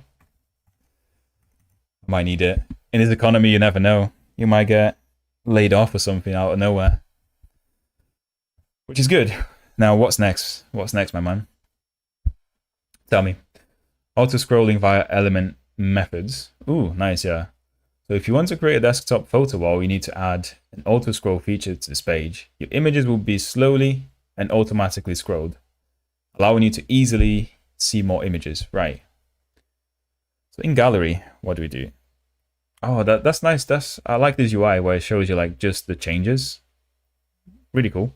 might need it. In this economy, you never know. You might get laid off or something out of nowhere. Which is good. Now, what's next? What's next, my man? Tell me. Auto-scrolling via element methods. Ooh, nice, yeah. So if you want to create a desktop photo wall, you need to add an auto-scroll feature to this page. Your images will be slowly and automatically scrolled, allowing you to easily see more images. Right. So in gallery, what do we do? Oh, that's nice. I like this UI where it shows you like just the changes. Really cool.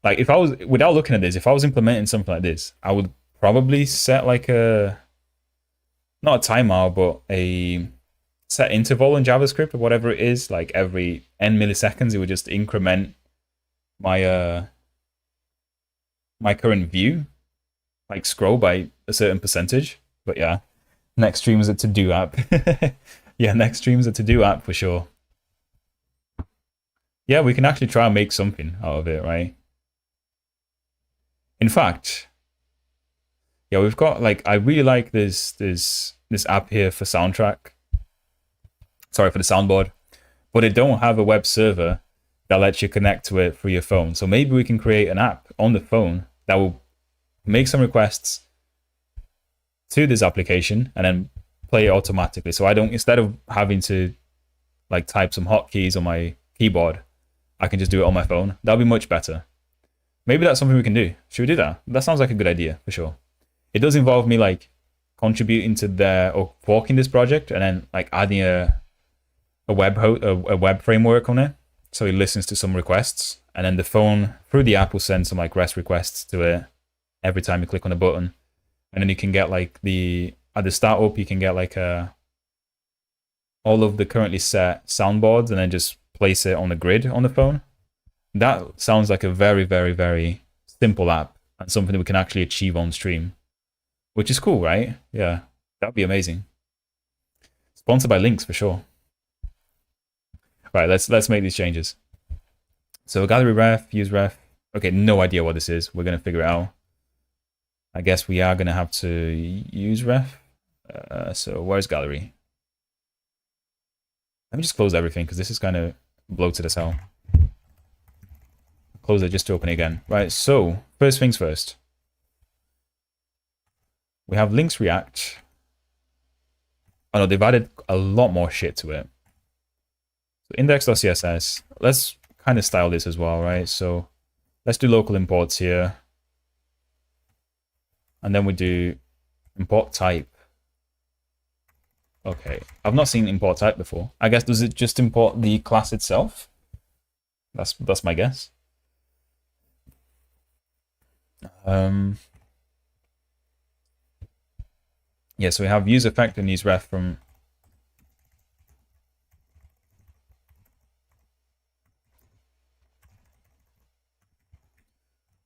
Like if I was, without looking at this, if I was implementing something like this, I would probably set like a, not a timeout, but a set interval in JavaScript or whatever it is. Like every n milliseconds, it would just increment my my current view, like scroll by a certain percentage. But yeah, next stream is a to-do app. Yeah, next stream is a to-do app for sure. Yeah, we can actually try and make something out of it, right? In fact, yeah, we've got like, I really like this app here for soundtrack. Sorry, for the soundboard, but it don't have a web server that lets you connect to it through your phone. So maybe we can create an app on the phone that will make some requests to this application and then play it automatically. So I don't, instead of having to like type some hotkeys on my keyboard, I can just do it on my phone. That'll be much better. Maybe that's something we can do. Should we do that? That sounds like a good idea for sure. It does involve me like contributing to their, or forking this project and then like adding a web framework on it. So it listens to some requests, and then the phone through the app will send some like REST requests to it every time you click on a button. And then you can get like at the startup, you can get like all of the currently set soundboards and then just place it on the grid on the phone. That sounds like a very, very, very simple app and something that we can actually achieve on stream, which is cool, right? Yeah, that'd be amazing. Sponsored by Lynx for sure. Right, let's make these changes. So gallery ref, use ref. Okay, no idea what this is. We're gonna figure it out. I guess we are gonna have to use ref. So where's gallery? Let me just close everything because this is kind of bloated as hell. Close it just to open it again. Right, so first things first. We have Lynx React. Oh no, they've added a lot more shit to it. So index.css, let's kind of style this as well, right? So let's do local imports here. And then we do import type. Okay, I've not seen import type before. I guess, does it just import the class itself? That's my guess. Yeah, so we have use effect and use ref from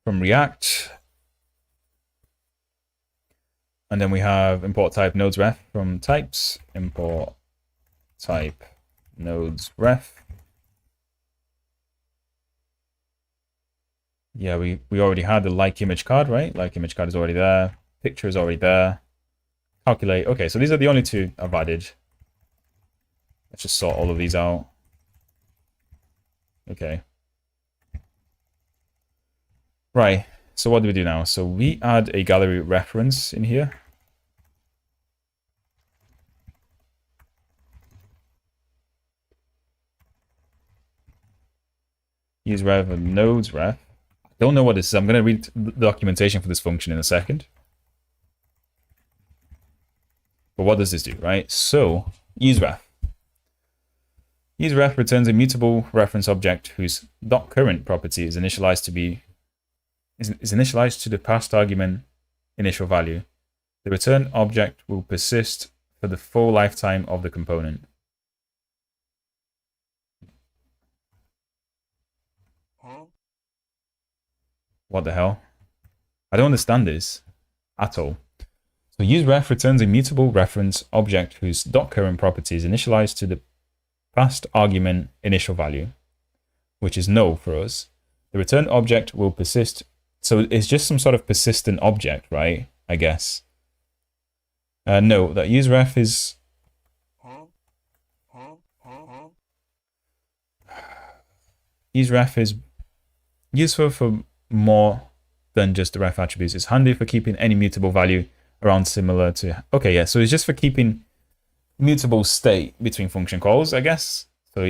React. And then we have import type nodes ref from types, import type nodes ref. Yeah, we already had the like image card, right? Like image card is already there. Picture is already there. Calculate. Okay, so these are the only two I've added. Let's just sort all of these out. Okay. Right, so what do we do now? So we add a gallery reference in here. Use ref and nodes ref. I don't know what this is. I'm going to read the documentation for this function in a second. But what does this do, right? So use ref. Use ref returns a mutable reference object whose .current property is initialized to the passed argument initial value. The return object will persist for the full lifetime of the component. What the hell? I don't understand this at all. So useRef returns a mutable reference object whose .current property is initialized to the passed argument initial value, which is no for us. The return object will persist. So it's just some sort of persistent object, right? I guess. No, that useRef is... useRef is useful for more than just the ref attributes. It's handy for keeping any mutable value around similar to... Okay, yeah, so it's just for keeping mutable state between function calls, I guess. So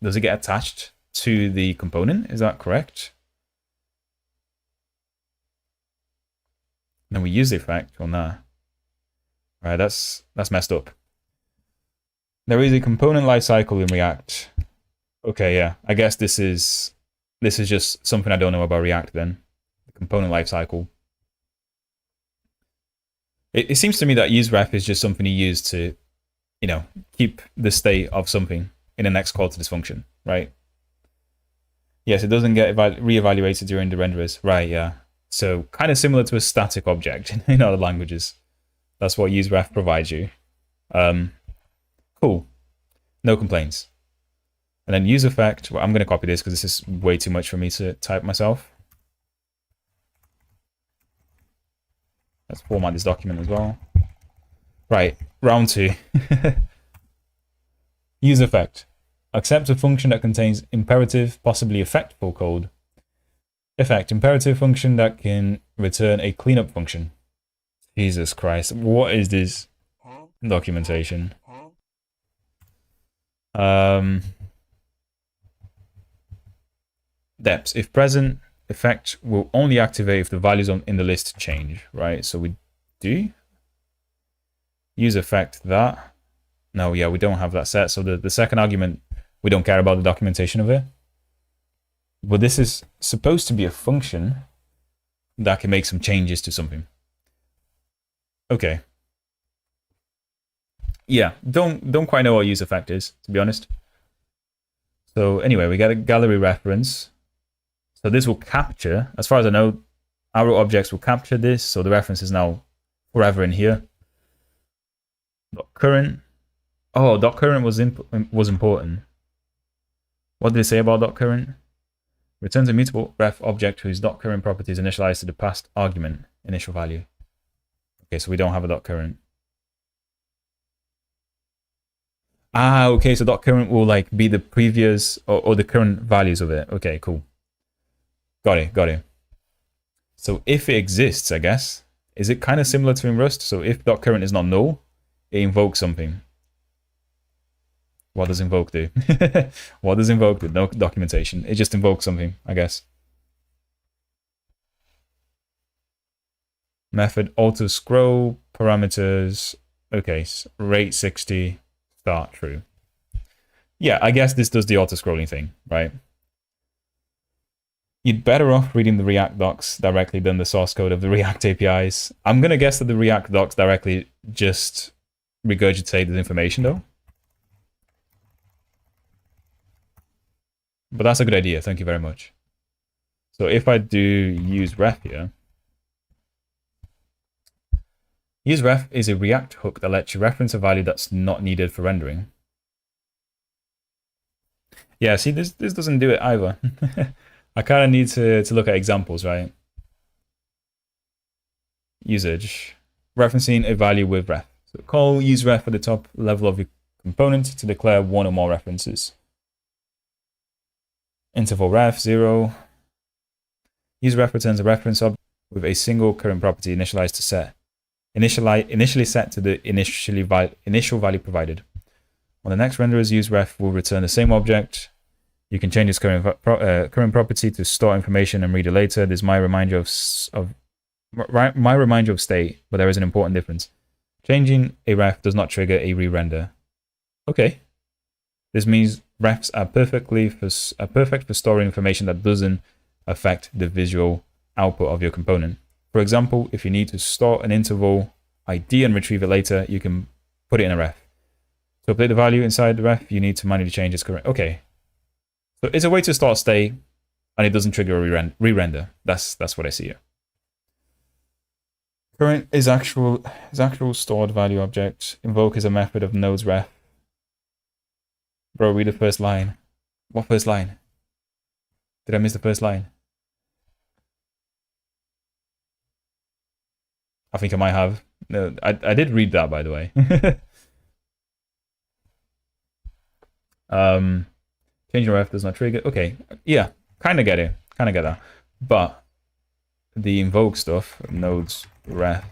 does it get attached to the component? Is that correct? And then we use the effect on that. All right, that's messed up. There is a component lifecycle in React. Okay, yeah, I guess this is just something I don't know about React then. The component lifecycle. It seems to me that useRef is just something you use to, you know, keep the state of something in the next call to this function, right? Yes, it doesn't get reevaluated during the renderers. Right, yeah. So kind of similar to a static object in other languages. That's what useRef provides you. Cool. No complaints. And then use effect. Well, I'm going to copy this because this is way too much for me to type myself. Let's format this document as well. Right, round 2. Use effect. Accept a function that contains imperative, possibly effectful code. Effect, imperative function that can return a cleanup function. Jesus Christ, what is this documentation? Depths. If present, effect will only activate if the values in the list change, right? So we do use effect that. No, yeah, we don't have that set. So the second argument, we don't care about the documentation of it. But this is supposed to be a function that can make some changes to something. Okay. Yeah, don't quite know what use effect is, to be honest. So anyway, we got a gallery reference. So this will capture, as far as I know, arrow objects will capture this. So the reference is now forever in here. .current. Oh, .current was important. What did it say about .current? Returns a mutable ref object whose .current property is initialized to the passed argument initial value. Okay, so we don't have a .current. Ah, okay, so .current will like be the previous or the current values of it. Okay, cool. Got it. So if it exists, I guess, is it kind of similar to in Rust? So if .current is not null, it invokes something. What does invoke do? What does invoke do? No documentation. It just invokes something, I guess. Method auto scroll parameters. Okay, rate 60, start true. Yeah, I guess this does the auto scrolling thing, right? You'd better off reading the React docs directly than the source code of the React APIs. I'm gonna guess that the React docs directly just regurgitate the information though. But that's a good idea, thank you very much. So if I do use ref here, use ref is a React hook that lets you reference a value that's not needed for rendering. Yeah, see, this doesn't do it either. I kind of need to look at examples, right? Usage, referencing a value with ref. So call use ref at the top level of your component to declare one or more references. Interval ref 0. Use ref returns a reference object with a single current property initially set to the initial value provided. On the next renderers, use ref will return the same object. You can change its current property to store information and read it later. This might remind you of state, but there is an important difference. Changing a ref does not trigger a re-render. Okay. This means refs are perfect for storing information that doesn't affect the visual output of your component. For example, if you need to store an interval ID and retrieve it later, you can put it in a ref. To update the value inside the ref, you need to manually change its current. Okay. So it's a way to store state, and it doesn't trigger a re-render. That's what I see here. Current is actual stored value object. Invoke is a method of nodes ref. Bro, read the first line. What first line? Did I miss the first line? I think I might have. No, I did read that, by the way. Changing ref does not trigger. Okay, yeah, kind of get it. Kind of get that. But the invoke stuff, nodes ref.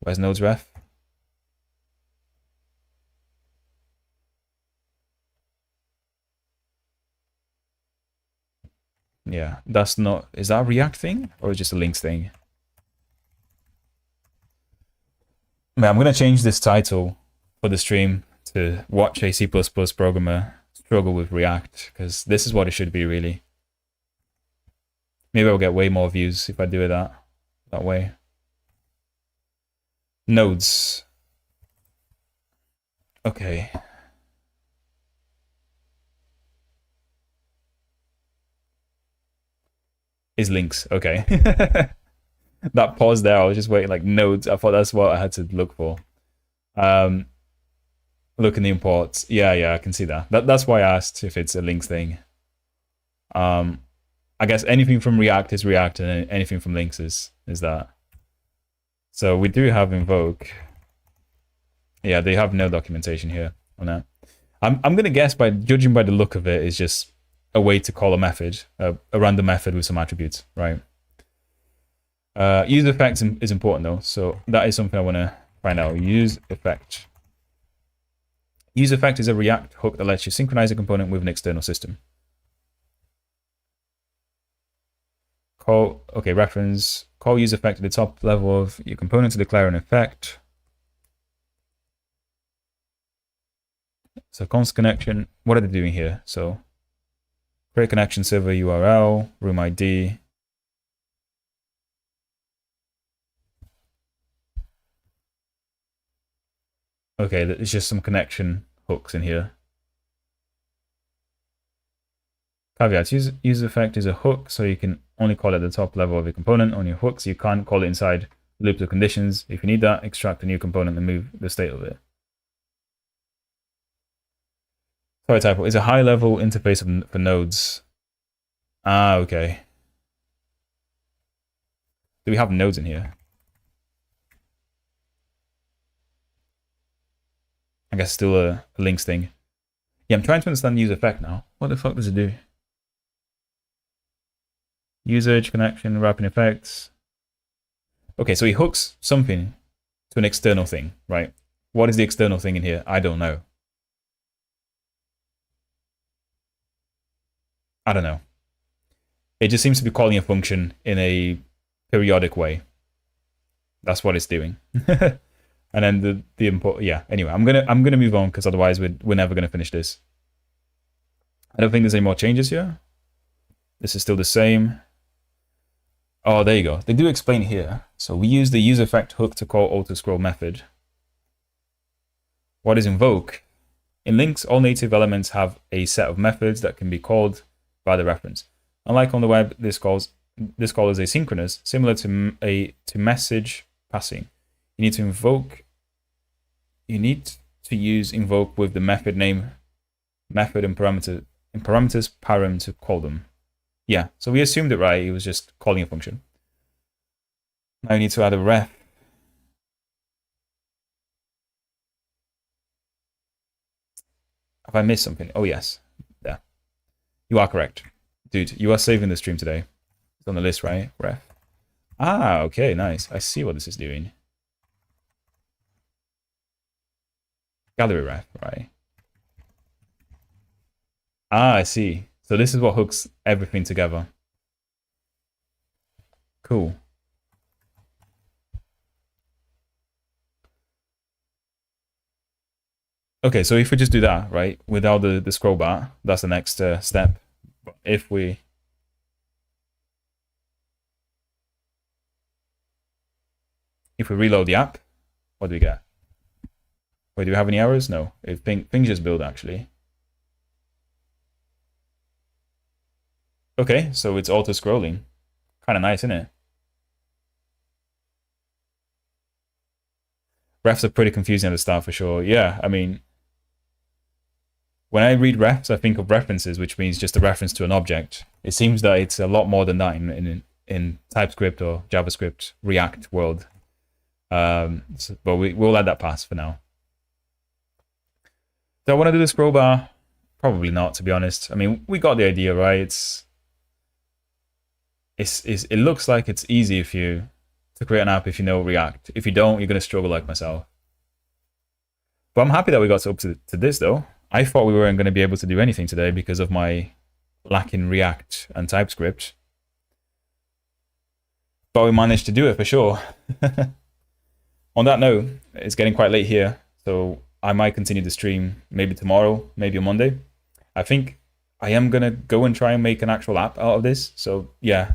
Where's nodes ref? Yeah, that's not... Is that a React thing? Or just a Lynx thing? Man, I'm going to change this title for the stream to watch a C++ programmer struggle with React, because this is what it should be, really. Maybe I'll get way more views if I do it that way. Nodes. Okay. Is Lynx. Okay. That pause there, I was just waiting, like, nodes. I thought that's what I had to look for. Look in the imports. Yeah, I can see that. That's why I asked if it's a Lynx thing. I guess anything from React is React, and anything from Lynx is that. So we do have invoke. Yeah, they have no documentation here on that. I'm gonna guess, by judging by the look of it, is just a way to call a method, a random method with some attributes, right? Use effect is important though, so that is something I want to find out. Use effect. Use effect is a React hook that lets you synchronize a component with an external system. Reference. Call use effect at the top level of your component to declare an effect. So const connection, what are they doing here? So create connection server URL, room ID. Okay, there's just some connection hooks in here. Caveats, use effect is a hook, so you can only call it at the top level of your component on your hooks. You can't call it inside loops or conditions. If you need that, extract a new component and move the state of it. Sorry, typo. Is a high-level interface for nodes. Ah, okay. Do we have nodes in here? I guess still a Lynx thing. Yeah, I'm trying to understand use effect now. What the fuck does it do? Usage, connection, wrapping effects. Okay, so he hooks something to an external thing, right? What is the external thing in here? I don't know. I don't know. It just seems to be calling a function in a periodic way. That's what it's doing. And then the import. Yeah. Anyway, I'm gonna move on because otherwise we're never gonna finish this. I don't think there's any more changes here. This is still the same. Oh, there you go. They do explain here. So we use the useEffect hook to call auto-scroll method. What is invoke? In Lynx, all native elements have a set of methods that can be called by the reference. Unlike on the web, this call is asynchronous, similar to message passing. You need to use invoke with the method name, method and parameters param to call them. Yeah, so we assumed it right. It was just calling a function. Now you need to add a ref. Have I missed something? Oh, yes. There. You are correct. Dude, you are saving the stream today. It's on the list, right? Ref. Ah, okay, nice. I see what this is doing. Gallery ref, right? Ah, I see. So this is what hooks everything together. Cool. Okay, so if we just do that, right, without the scroll bar, that's the next step. But if we reload the app, what do we get? Wait, do we have any errors? No. Things just build, actually. Okay, so it's auto-scrolling. Kind of nice, isn't it? Refs are pretty confusing at the start, for sure. Yeah, I mean, when I read refs, I think of references, which means just a reference to an object. It seems that it's a lot more than that in TypeScript or JavaScript React world. But we'll let that pass for now. Do I want to do the scroll bar? Probably not, to be honest. I mean, we got the idea, right? It looks like it's easy to create an app if you know React. If you don't, you're going to struggle like myself. But I'm happy that we got up to this, though. I thought we weren't going to be able to do anything today because of my lack in React and TypeScript. But we managed to do it for sure. On that note, it's getting quite late here, so I might continue the stream maybe tomorrow, maybe on Monday. I think I am going to go and try and make an actual app out of this. So yeah,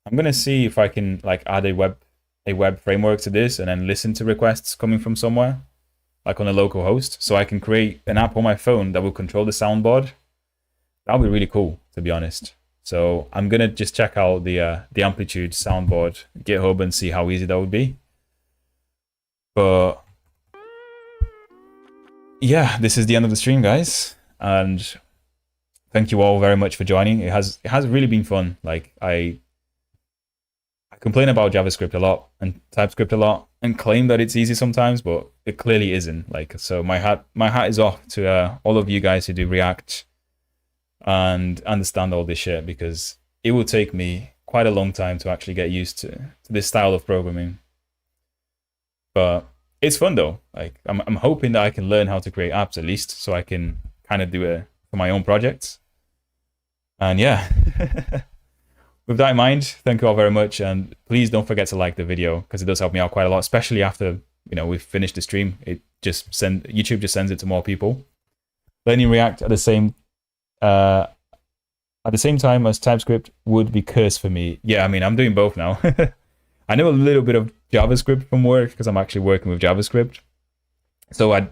I'm going to see if I can like add a web framework to this and then listen to requests coming from somewhere, like on a local host, so I can create an app on my phone that will control the soundboard. That'll be really cool, to be honest. So I'm going to just check out the Amplitude soundboard GitHub and see how easy that would be. But yeah, this is the end of the stream, guys. And thank you all very much for joining. It has really been fun. Like I complain about JavaScript a lot and TypeScript a lot and claim that it's easy sometimes, but it clearly isn't. Like, so my hat is off to all of you guys who do React and understand all this shit, because it will take me quite a long time to actually get used to this style of programming. But it's fun though. Like I'm hoping that I can learn how to create apps at least, so I can kind of do it for my own projects. And yeah, with that in mind, thank you all very much, and please don't forget to like the video because it does help me out quite a lot, especially after we've finished the stream. YouTube just sends it to more people. Learning React at the same time as TypeScript would be cursed for me. Yeah, I mean, I'm doing both now. I know a little bit of JavaScript from work because I'm actually working with JavaScript. So I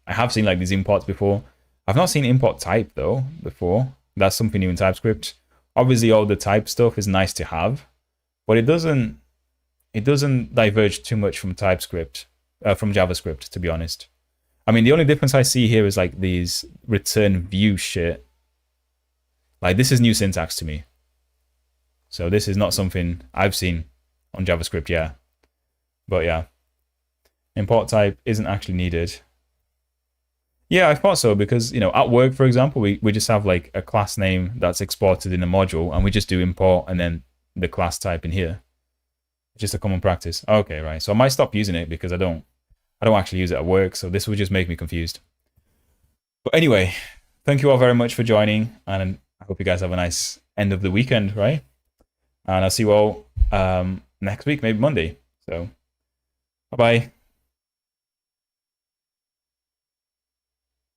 have seen like these imports before. I've not seen import type though before. That's something new in TypeScript. Obviously, all the type stuff is nice to have, but it doesn't diverge too much from TypeScript, from JavaScript, to be honest. I mean, the only difference I see here is like these return view shit. Like this is new syntax to me. So this is not something I've seen on JavaScript, yeah. But yeah, import type isn't actually needed. Yeah, I thought so because, at work, for example, we just have like a class name that's exported in a module and we just do import and then the class type in here. Just a common practice. Okay, right. So I might stop using it because I don't I don't actually use it at work, so this would just make me confused. But anyway, thank you all very much for joining, and I hope you guys have a nice end of the weekend, right? And I'll see you all next week, maybe Monday. So, bye-bye.